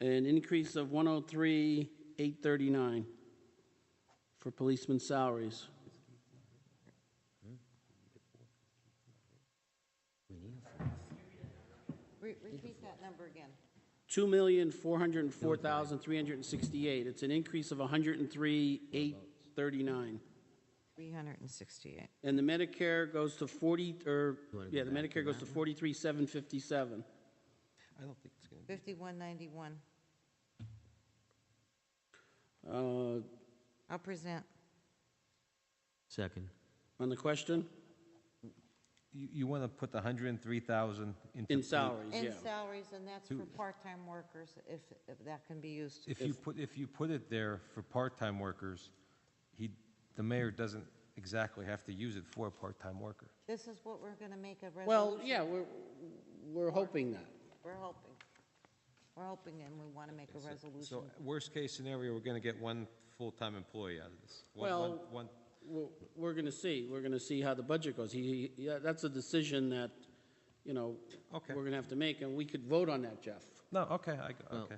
An increase of 103,839 for policeman salaries. Repeat that number again. 2,404,368. It's an increase of 103,839. 368. And the Medicare goes to 43,757. I don't think it's going to be. 5191. I'll present. Second. On the question? You want to put the 103,000 into... In salaries, yeah. In salaries, and that's for part-time workers, if that can be used. If you put it there for part-time workers, the mayor doesn't exactly have to use it for a part-time worker. This is what we're going to make a resolution. Well, yeah, we're hoping that. We're hoping. We're hoping, and we want to make a resolution. So worst-case scenario, we're going to get one full-time employee out of this. One. We're going to see. We're going to see how the budget goes. That's a decision that, Okay. we're going to have to make, and we could vote on that, Jeff. No, okay.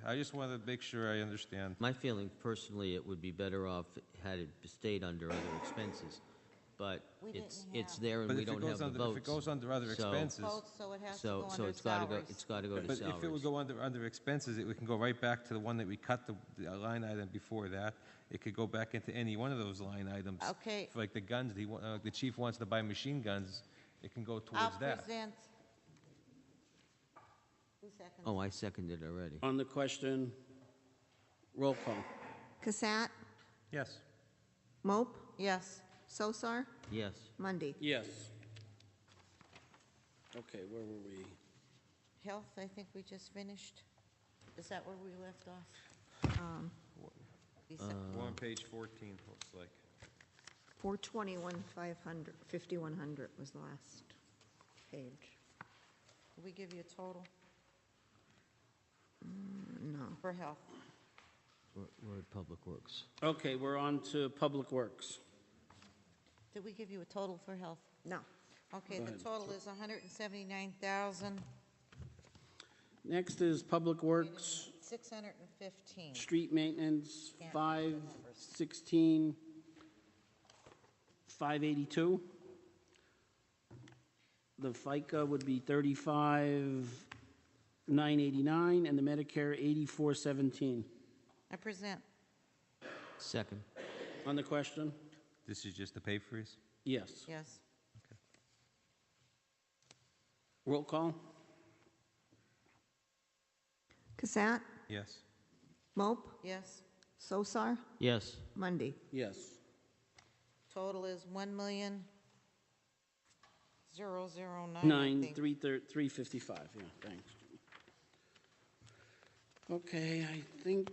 I just wanted to make sure I understand. My feeling personally, it would be better off had it stayed under other expenses. But it's there and we don't have the votes. If it goes under other expenses... So it has to go under it's got to go to But salaries. if it would go under expenses, we can go right back to the one that we cut the line item before that. It could go back into any one of those line items. Okay. For like the guns, the chief wants to buy machine guns, it can go towards I'll that. present. Who seconded? Oh, I seconded already. On the question, roll call. Cassatt, Yes. Mope, Yes. Sosar, Yes. Mundy. Yes. Okay, where were we? Health, I think we just finished. Is that where we left off? We're on page 14, looks like. 421,500, 5,100 was the last page. Did we give you a total No. for health? We're at Public Works. Okay, we're on to Public Works. Did we give you a total for health? No. Okay, Go the ahead. total is 179,000. Next is Public Works, 615. street maintenance, Can't read the numbers. 516, 582. The FICA would be 35,989, and the Medicare 84,17. I present. Second. On the question? This is just the pay freeze? Yes. Yes. Roll call? Cassatt, Yes. Mope, Yes. Sosar, Yes. Mundy. Yes. Total is 1,000,009. 355, yeah, thanks. Okay, I think...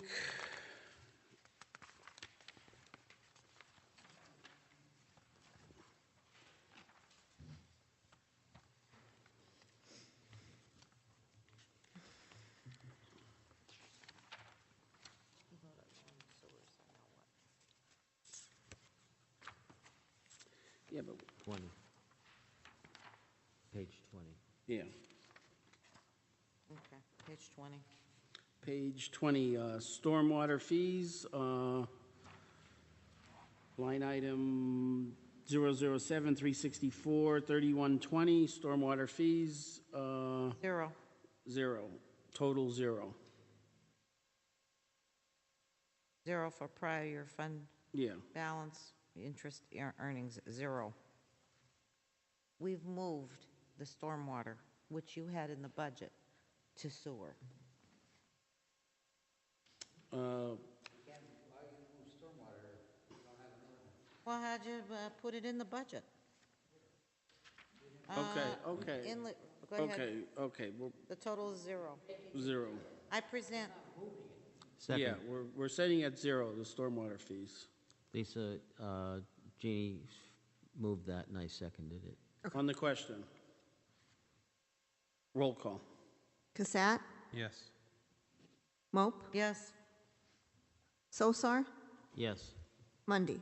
Yeah, but, 20. Page 20. yeah. Okay, page 20. Page 20, stormwater fees, line item 007-364, 3120, stormwater fees, Zero. 0, total 0. Zero for prior year fund Yeah, balance, interest earnings, zero. We've moved the stormwater, which you had in the budget, to sewer. Well, how'd you put it in the budget? okay. Go ahead. Okay, well, The total is zero. 0. I present. Second. Yeah, we're setting at 0, the stormwater fees. Lisa, Jeannie moved that and I seconded it. On the question? Roll call. Cassatt, Yes. Mope, Yes. Sosar, Yes. Mundy.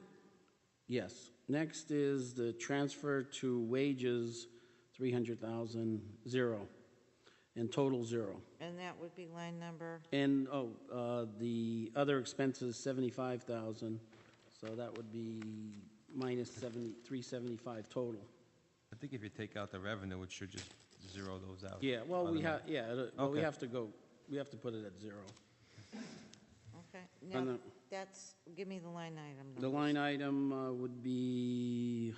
Yes. Next is the transfer to wages, 300,000, 0, and total 0. And that would be line number, And, the other expenses, 75,000, so that would be minus 375 total. I think if you take out the revenue, it should just zero those out. Yeah, well, we have, well, we Okay. have to put it at 0. okay. On Now, the- that's, give me the line item The numbers. line item would be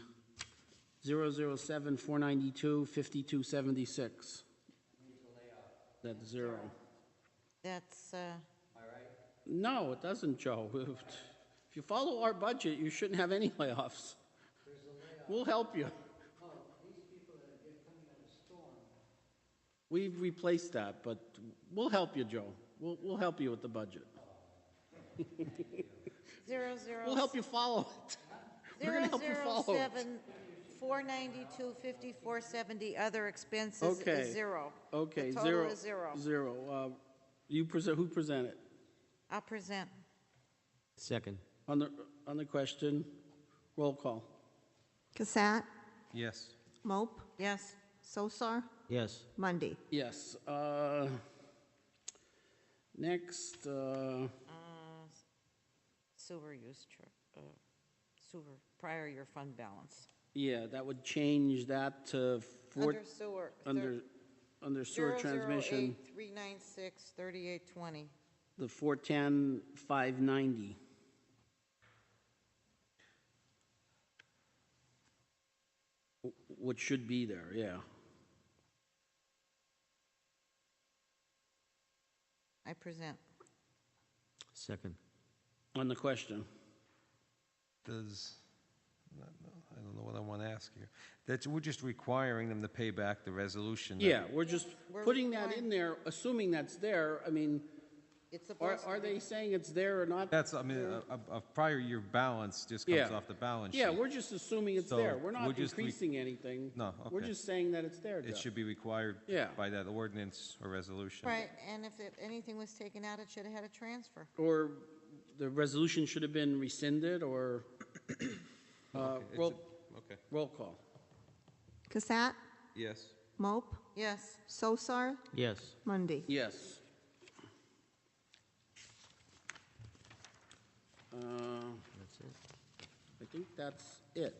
007-492, 5276. That's 0. That's, No, it doesn't, Joe. If you follow our budget, you shouldn't have any layoffs. We'll help you. Oh, these people that are coming out of storm. We've replaced that, but we'll help you, Joe. We'll help you with the budget. We'll help you follow it. We're going to help you follow it. 007, 492, 5470, other expenses Okay. is zero. Okay, The total is zero. Zero. Who presented? I'll present. Second. On the question, roll call. Cassatt, Yes. Mope, Yes. Sosar, Yes. Mundy. Yes. Next, Sewer use, sewer, prior year fund balance. yeah, that would change that to Under sewer. under sewer transmission, 008, 396, 3820. the 410, 590. What should be there, yeah. I present. Second. On the question. I don't know what I want to ask here. We're just requiring them to pay back the resolution. Yeah, we're just We're putting that requiring- in there, assuming that's there. I mean, It's supposed to are be. they saying it's there or not? That's, I mean, a prior year balance just comes Yeah. off the balance sheet. Yeah, we're just assuming it's So there. We're not we're just increasing anything. No, We're okay. just saying that it's there, It Jeff. should be required Yeah. by that ordinance or resolution. Right, and if anything was taken out, it should have had a transfer. Or the resolution should have been rescinded, or, Okay, Okay, roll call. Cassatt, yes. Mope, Yes. Sosar, Yes. Mundy. Yes. That's it. I think that's it.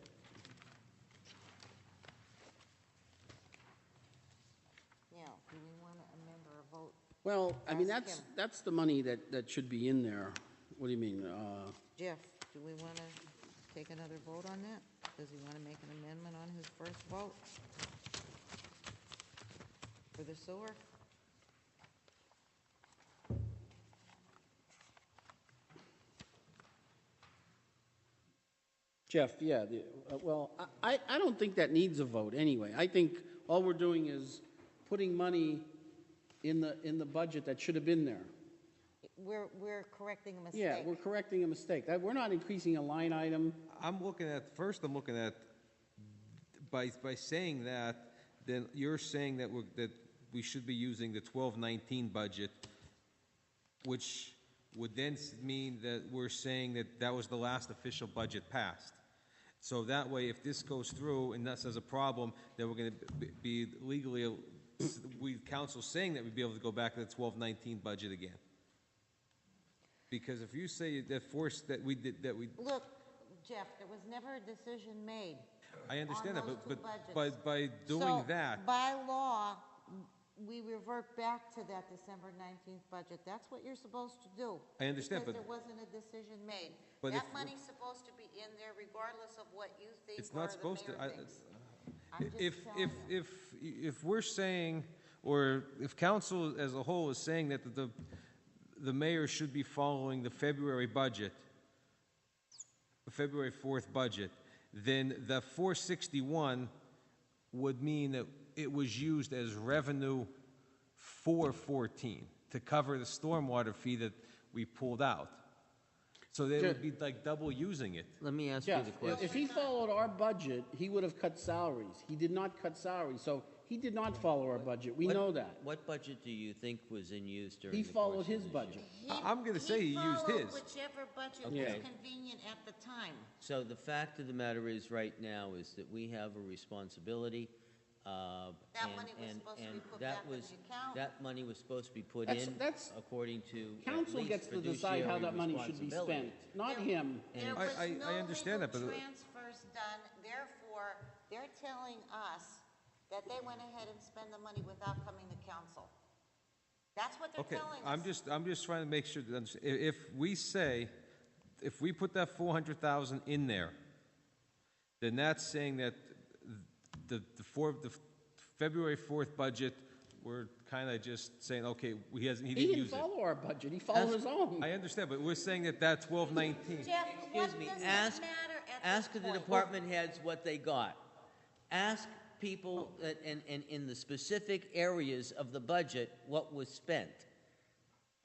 Yeah, do we want to amend or vote? Well, I mean, Ask that's, him. that's the money that should be in there. What do you mean? Jeff, do we want to take another vote on that? Does he want to make an amendment on his first vote? For the sewer? Jeff, yeah, well, I don't think that needs a vote anyway. I think all we're doing is putting money in the budget that should have been there. We're correcting a mistake. Yeah, we're correcting a mistake. We're not increasing a line item. I'm looking at by saying that, then you're saying that we should be using the 12-19 budget, which would then mean that we're saying that was the last official budget passed. So that way, if this goes through and that's as a problem, then we're going to be legally, council saying that we'd be able to go back to the 12-19 budget again. Because if you say that Look, Jeff, there was never a decision made. I understand on that, those two but budgets. by doing So, that, by law, we revert back to that December 19th budget. That's what you're supposed to do. I understand, Because but- there wasn't a decision made. But That if- money's supposed to be in there regardless of what you think it's or not the supposed to. mayor thinks. I'm just If telling you. if we're saying, or if council as a whole is saying that the mayor should be following the February budget, the February 4th budget, then the 461 would mean that it was used as revenue for 14 to cover the stormwater fee that we pulled out. So they would be like double using it. Let me ask Jeff, you the question. if he followed our budget, he would have cut salaries. He did not cut salaries, so he did not follow our budget. We know that. What budget do you think was in use during He the course followed of his this budget. year? I'm going to say he used followed his. whichever budget Okay. was convenient at the time. So the fact of the matter is, right now, is that we have a responsibility. That money was supposed to be put back in the account. That money was supposed to be put That's- in that's- according to at Council least gets to decide how fiduciary that money should be responsibility. spent, not him. There I- was I no understand that, legal but- transfers done, therefore, they're telling us that they went ahead and spent the money without coming to council. That's what they're Okay, telling us. I'm just trying to make sure that if we say, if we put that 400,000 in there, then that's saying that the February 4th budget we're kind of just saying, okay, he He didn't didn't use it. follow our budget, he followed his own. I understand, but we're saying that 1219. Jeff, what Excuse me, does it ask, matter at ask this the point? department heads what they got. Ask people in the specific areas of the budget what was spent.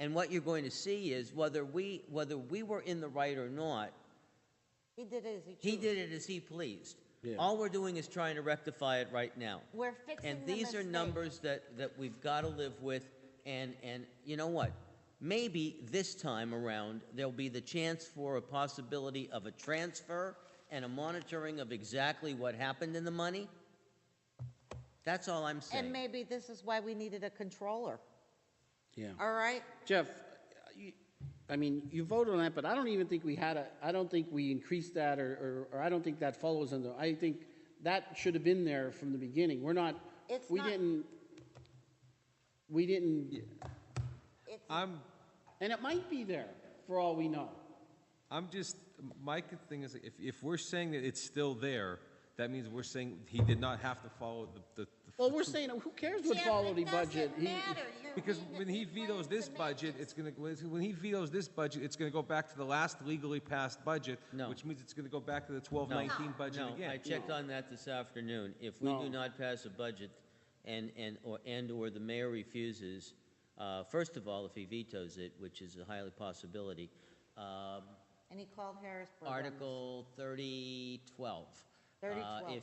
And what you're going to see is whether we were in the right or not, He did it as he chose. he did it as he pleased. Yeah. All we're doing is trying to rectify it right now. We're fixing And the these are mistake. numbers that we've got to live with, and you know what? Maybe this time around, there'll be the chance for a possibility of a transfer and a monitoring of exactly what happened in the money. That's all I'm saying. And maybe this is why we needed a controller, Yeah. all right? Jeff, I mean, you voted on that, but I don't even think I don't think we increased that, or I don't think that follows under, I think that should have been there from the beginning. It's not- we didn't, It's, and it might be there, for all we know. My thing is, if we're saying that it's still there, that means we're saying he did not have to follow the Well, we're saying, who cares what Jeff, followed the it budget? doesn't matter. You're because reading when it he different vetoes this budget, dimensions. when he vetoes this budget, it's going to go back to the last legally passed budget, No. which means it's going to go back to the 1219 budget No, again. I checked on that this afternoon. If we No. do not pass a budget or the mayor refuses, first of all, if he vetoes it, which is a highly possibility, And he called Harrisburg. on this. Article 3012. 3012.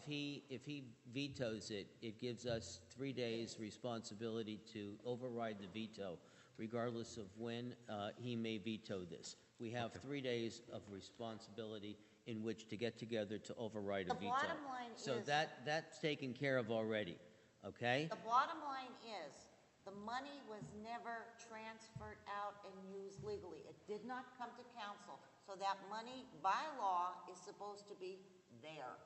If he vetoes it, it gives us 3 days responsibility to override the veto, regardless of when he may veto this. We have 3 days of responsibility in which to get together to override a The veto. bottom line So is- that's taken care of already, okay? The bottom line is, the money was never transferred out and used legally. It did not come to council, so that money, by law, is supposed to be there.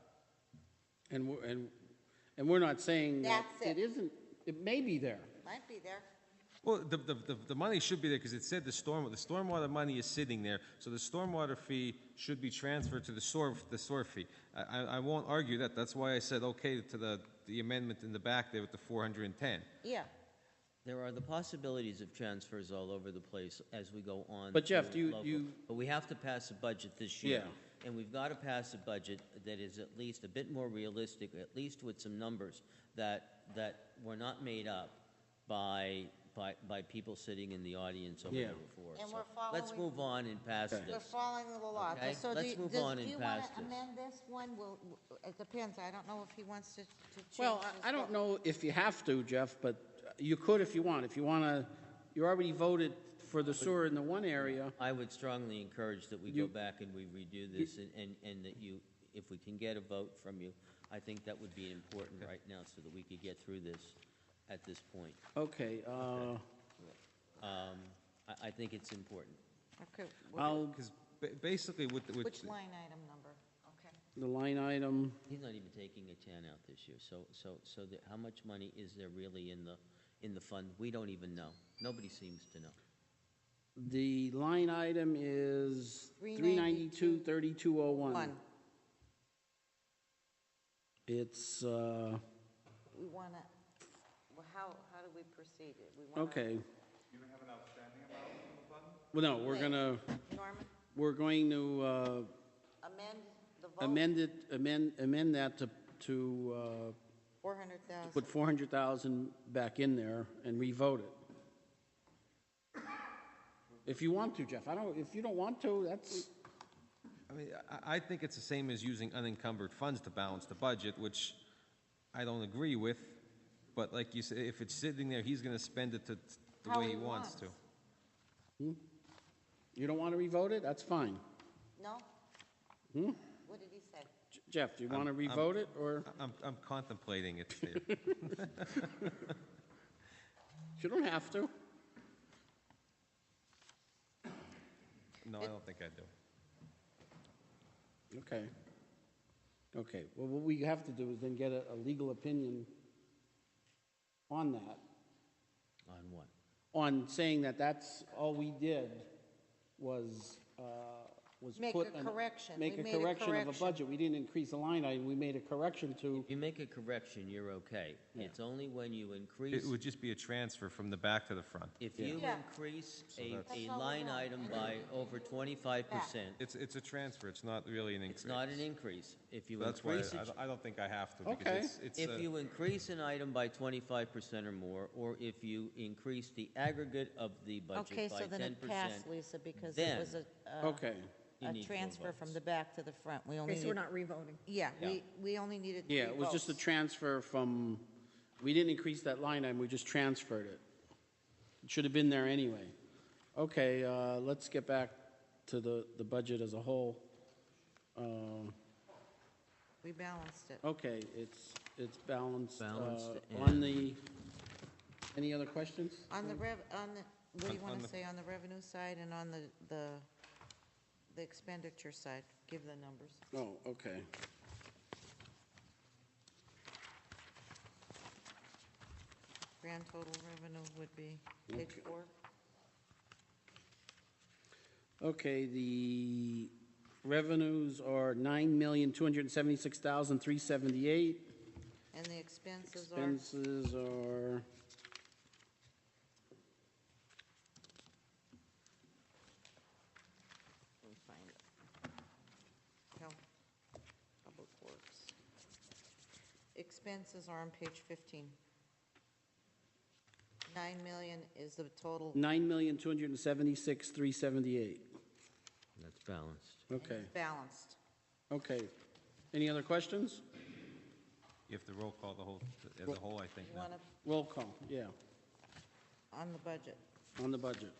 And we're not saying that That's it. it isn't, it may be there. Might be there. Well, the money should be there because it said the stormwater money is sitting there, so the stormwater fee should be transferred to the sewer fee. I won't argue that. That's why I said okay to the amendment in the back there with the 410. Yeah. There are the possibilities of transfers all over the place as we go on. But Jeff, to local. But we have to pass a budget this year. Yeah. And we've got to pass a budget that is at least a bit more realistic, at least with some numbers that were not made up by people sitting in the audience over Yeah. there before. And So we're let's following- move on and pass We're this. following the law. Okay, So let's move on and do you pass want to this. amend this one? It depends. I don't know if he wants to change Well, his I don't vote. know if you have to, Jeff, but you could if you want. If you want to, you already voted for the sewer in the one area. I would strongly encourage that we go back and we redo this, and that you, if we can get a vote from you, I think that would be important right now so that we could get through this at this point. Okay, I think it's important. Okay. I'll, Because basically with Which line item number? Okay. the line item, He's not even taking a 10 out this year, so how much money is there really in the fund? We don't even know. Nobody seems to know. the line item is 392, 392-3201. One. It's, We want to, how do we proceed? We wanna- okay. You don't have an outstanding amount in the fund? Well, no, we're Wait. gonna, Norman, we're going to amend the vote? amend that to 400,000. put 400,000 back in there and revote it. If you want to, Jeff. If you don't want to, that's, I mean, I think it's the same as using unencumbered funds to balance the budget, which I don't agree with. But like you say, if it's sitting there, he's going to spend it the How way he he wants to. wants. you don't want to revote it? That's fine. No? Hmm? What did he say? Jeff, do you want to revote it, or? I'm contemplating it there. You don't have to. No, I don't think I do. Okay. Okay, well, what we have to do is then get a legal opinion on that, On what? on saying that that's all we did was was Make put. a correction. Make We a made a correction of a correction. budget. We didn't increase the line item, we made a correction to, If you make a correction, you're okay. Yeah. It's only when you It increase, would just be a transfer from the back to the front. if you Yeah. increase that's- a That's all line we're item doing. by over 25%, It's a transfer, it's not really an increase. it's not an increase. If you That's why increase it, I don't think I have to, Okay. because it's if you increase an item by 25% or more, or if you increase the aggregate of the Okay, budget by so then it 10%, passed, Lisa, because then it was okay. you a need four transfer from votes. the back to the front. We only Okay, so we're need, not revoting. yeah, Yeah. we only needed Yeah, 3 it was just a votes. transfer from, we didn't increase that line item, we just transferred it. It should have been there anyway. Okay, let's get back to the budget as a whole. We balanced it. Okay, it's balanced. Balanced On and- the, any other questions? On the what do you On want to the- say, on the revenue side and on the expenditure side? Give the numbers. Oh, okay. Grand total revenue would be page Okay. 4. Okay, the revenues are $9,276,378. And the expenses are, Expenses are, let me find it. Public Works. Expenses are on page 15. 9 million is the total. $9,276,378. That's balanced. Okay, Balanced. okay. Any other questions? You have to roll call the whole, as a whole, I think, You now. want to, Roll call, yeah, on the budget. on the budget.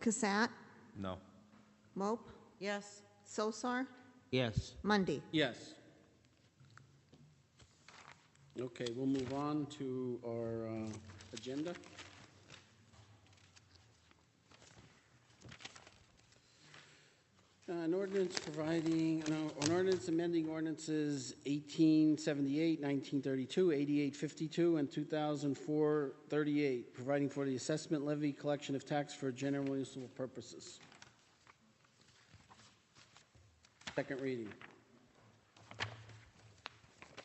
Cassatt, No. Mope, Yes, Sosar, Yes, Mundy. Yes. Okay, we'll move on to our agenda. An ordinance providing, no, an ordinance amending ordinances 1878, 1932, 8852, and 2004-38, providing for the assessment levy collection of tax for general municipal purposes. Second reading.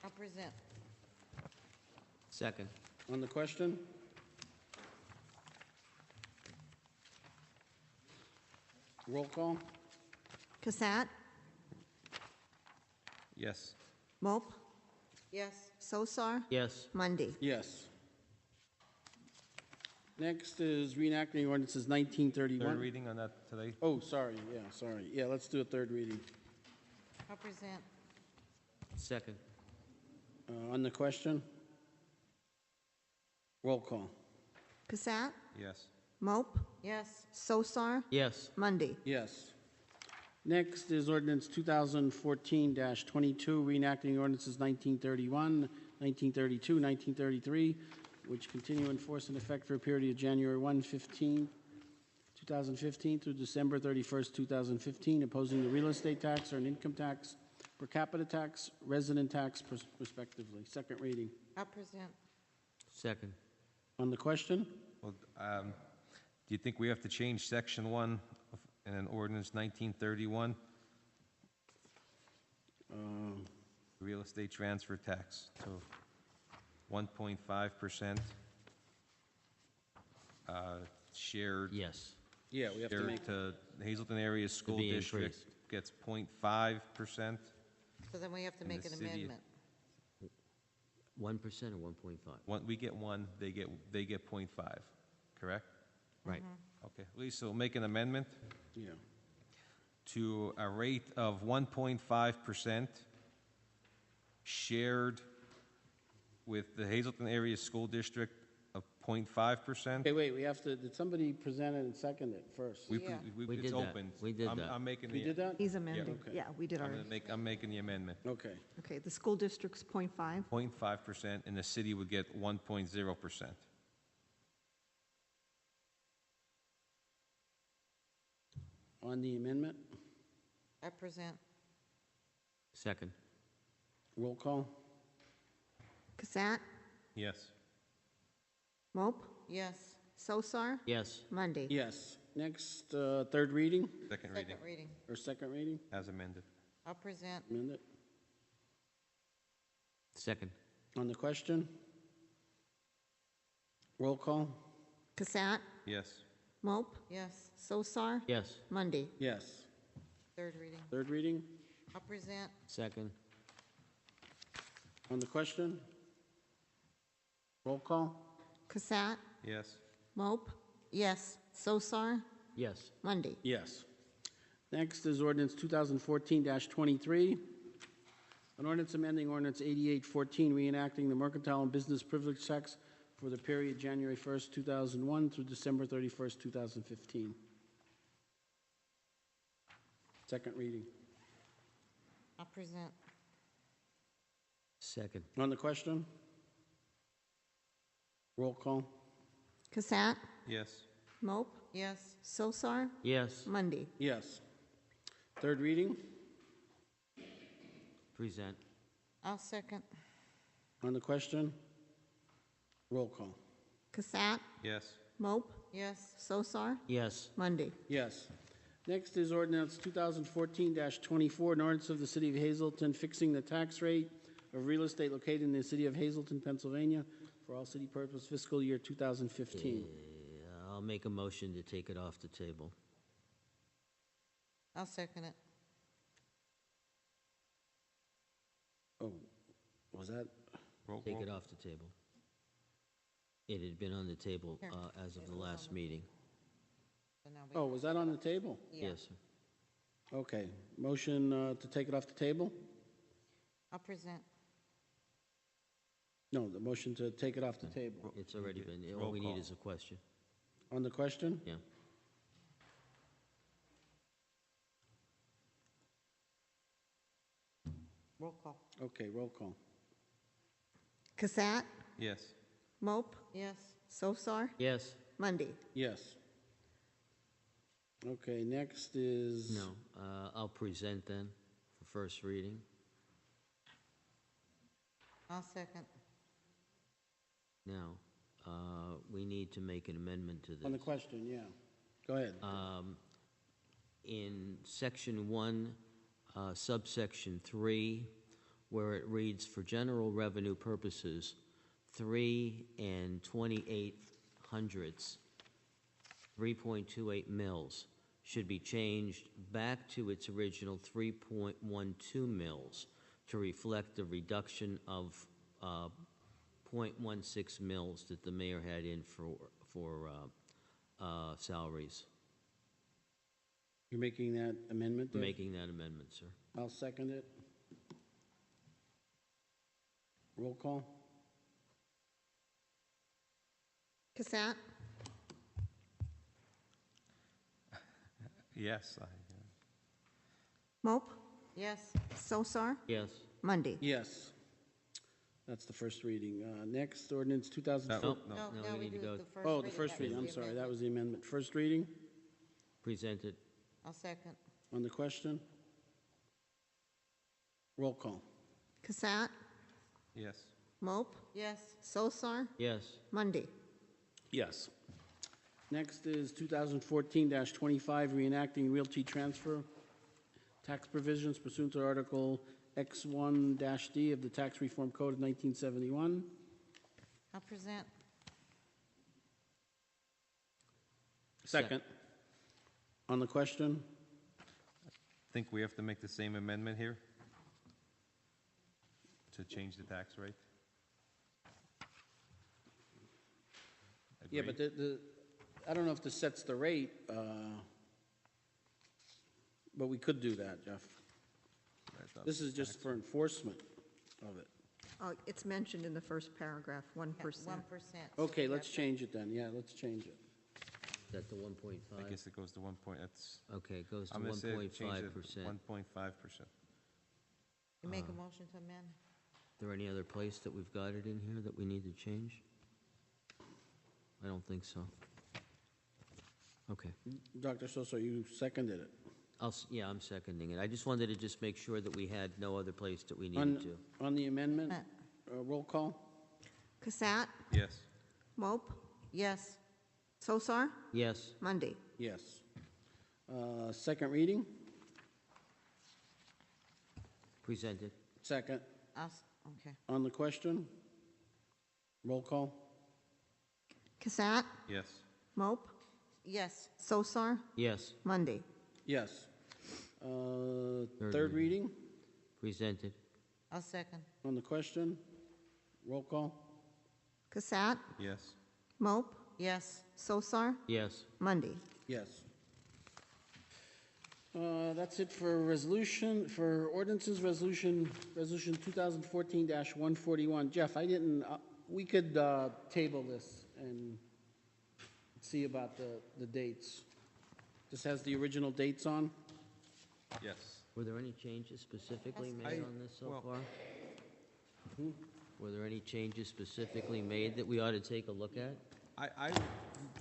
I'll present. second. On the question? Roll call? Cassatt, Yes. Mope, Yes, Sosar, Yes, Mundy. Yes. Next is reenacting ordinances 1931. Third reading on that today? Oh, sorry, yeah, sorry. Yeah, let's do a third reading. I'll present. second. On the question? Roll call? Cassatt, Yes. Mope, Yes, Sosar, Yes, Mundy. Yes. Next is ordinance 2014-22, reenacting ordinances 1931, 1932, 1933, which continue in force and effect for a period of January 2015 through December 31st, 2015, imposing the real estate tax or an income tax, per capita tax, resident tax respectively. Second reading. I'll present. second. On the question? Well, do you think we have to change section 1 in an ordinance 1931? Real estate transfer tax to 1.5%. Shared. Yes, Yeah, we have to Shared make, to Hazleton Area School be District increased. gets 0.5%. So then we have to And make the an city- amendment. 1% or 1.5? We get 1, they get 0.5, correct? Right. Okay, Lisa, we'll make an amendment yeah. to a rate of 1.5% shared with the Hazleton Area School District of 0.5%. Okay, wait, we have to, did somebody present it and second it first? We, Yeah. We it's did that. open. We did that. I'm making We the, did that? He's amending. okay. Yeah, we did already. I'm making the amendment. Okay. Okay, the school district's 0.5. 0.5%, and the city would get 1.0%. On the amendment, I present. Second. roll call? Cassatt, Yes. Mope, Yes, Sosar, Yes, Mundy. Yes. Next, third reading Second reading, Second reading. or second reading? as amended. I'll present. Amend it. Second. On the question? Roll call? Cassatt, Yes. Mope, Yes. Sosar, Yes. Mundy. Yes. Third reading. Third reading? I'll present. Second. On the question? Roll call? Cassatt, Yes. Mope, Yes. Sosar, Yes. Mundy. Yes. Next is ordinance 2014-23. An ordinance amending ordinance 8814, reenacting the mercantile and business privilege tax for the period January 1st, 2001 through December 31st, 2015. Second reading. I'll present. Second. On the question? Roll call? Cassatt, Yes. Mope, Yes. Sosar, Yes. Mundy. Yes. Third reading? Present. I'll second. On the question? Roll call? Cassatt, Yes. Mope, Yes. Sosar, Yes. Mundy. Yes. Next is ordinance 2014-24, an ordinance of the City of Hazleton fixing the tax rate of real estate located in the City of Hazleton, Pennsylvania for all city purpose fiscal year 2015. I'll make a motion to take it off the table. I'll second it. Oh, was that? Roll Take call. it off the table. It had been on the table Here. as of It the was last on the- meeting. So now we- Oh, was that on the table? Yeah. Yes, sir. Okay. Motion to take it off the table? I'll present. No, the motion to take it off the table. It's already been, all Roll we need call. is a question. On the question? Yeah. Roll call. Okay, roll call. Cassatt, Yes. Mope, Yes. Sosar, Yes. Mundy. Yes. Okay, next is... No. I'll present then for first reading. I'll second. Now, we need to make an amendment to this. On the question, yeah. Go ahead. In section 1, subsection 3, where it reads, for general revenue purposes, 3 28/100, 3.28 mils, should be changed back to its original 3.12 mils to reflect the reduction of 0.16 mils that the mayor had in for salaries. You're making that amendment there? Making that amendment, sir. I'll second it. Roll call? Cassatt, Yes. Mope, Yes. Sosar, Yes. Mundy. Yes. That's the first reading. Next, ordinance 2004. No, No, no, now we we need to do go the first Oh, reading. the first That reading, was I'm the sorry, that amendment. was the amendment. First reading presented. I'll second. on the question? Roll call. Cassatt, Yes. Mope, Yes. Sosar, Yes. Mundy. Yes. Next is 2014-25, reenacting realty transfer tax provisions pursuant to Article X1-D of the Tax Reform Code of 1971. I'll present. Second. On the question? Think we have to make the same amendment here to change the tax rate? Yeah, Agree? but I don't know if this sets the rate, but we could do that, Jeff. This is just for enforcement of it. It's mentioned in the first paragraph, 1%. 1%. Okay, let's change it then. Yeah, let's change it. Is that the 1.5? I guess it goes to 1 point, that's, Okay, it goes to I'm gonna say change it 1.5%. 1.5%. You make a motion to amend? Is there any other place that we've got it in here that we need to change? I don't think so. Okay. Dr. Soso, you seconded it. Yeah, I'm seconding it. I just wanted to just make sure that we had no other place that we needed to. On the amendment, roll call? Cassatt, Yes. Mope, Yes. Sosar, Yes. Monday. Yes. Second reading? Presented. Second. Okay. On the question? Roll call? Cassatt, Yes. Mope, Yes. Sosar, Yes. Monday. Yes. Third reading. reading? Presented. I'll second. On the question? Roll call? Cassatt, Yes. Mope, Yes. Sosar, Yes. Monday. Yes. That's it for resolution, for ordinances, resolution 2014-141. Jeff, I didn't, we could table this and see about the dates. This has the original dates on? Yes. Were there any changes specifically made on this so far? Were there any changes specifically made that we ought to take a look at?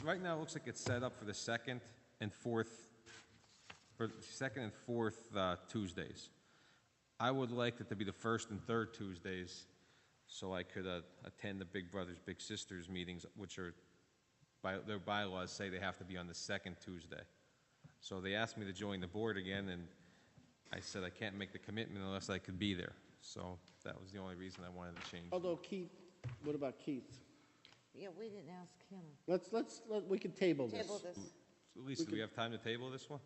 Right now, it looks like it's set up for the second and fourth Tuesdays. I would like it to be the first and third Tuesdays, so I could attend the Big Brothers Big Sisters meetings, which are, by their bylaws say they have to be on the second Tuesday. So they asked me to join the board again, and I said I can't make the commitment unless I could be there. So that was the only reason I wanted to change. Although Keith, what about Keith? Yeah, we didn't ask him. We could table this. Table this. So Lisa, do we have time to table this one?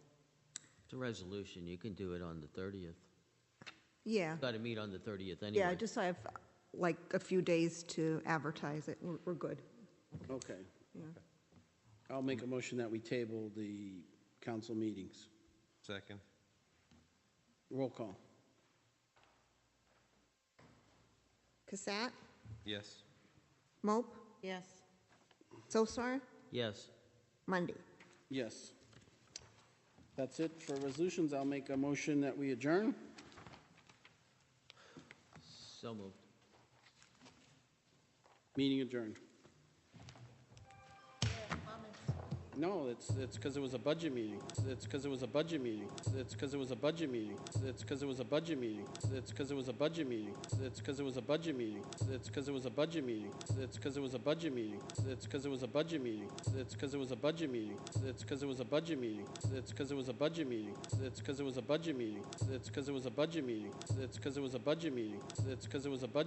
It's a resolution. You can do it on the 30th. Yeah, Got to meet on the 30th anyway. yeah, just I have like a few days to advertise it. We're good. Okay. Yeah. I'll make a motion that we table the council meetings. Second. Roll call. Cassatt, Yes. Mope, Yes. Sosar, Yes. Monday. Yes. That's it for resolutions. I'll make a motion that we adjourn. So moved. Meeting adjourned. No, it's because it was a budget meeting. It's because it was a budget meeting. It's because it was a budget meeting. It's because it was a budget meeting. It's because it was a budget meeting. It's because it was a budget meeting. It's because it was a budget meeting. It's because it was a budget meeting. It's because it was a budget meeting. It's because it was a budget meeting. It's because it was a budget meeting. It's because it was a budget meeting. It's because it was a budget meeting. It's because it was a budget meeting. It's because it was a budget meeting. It's because it was a budget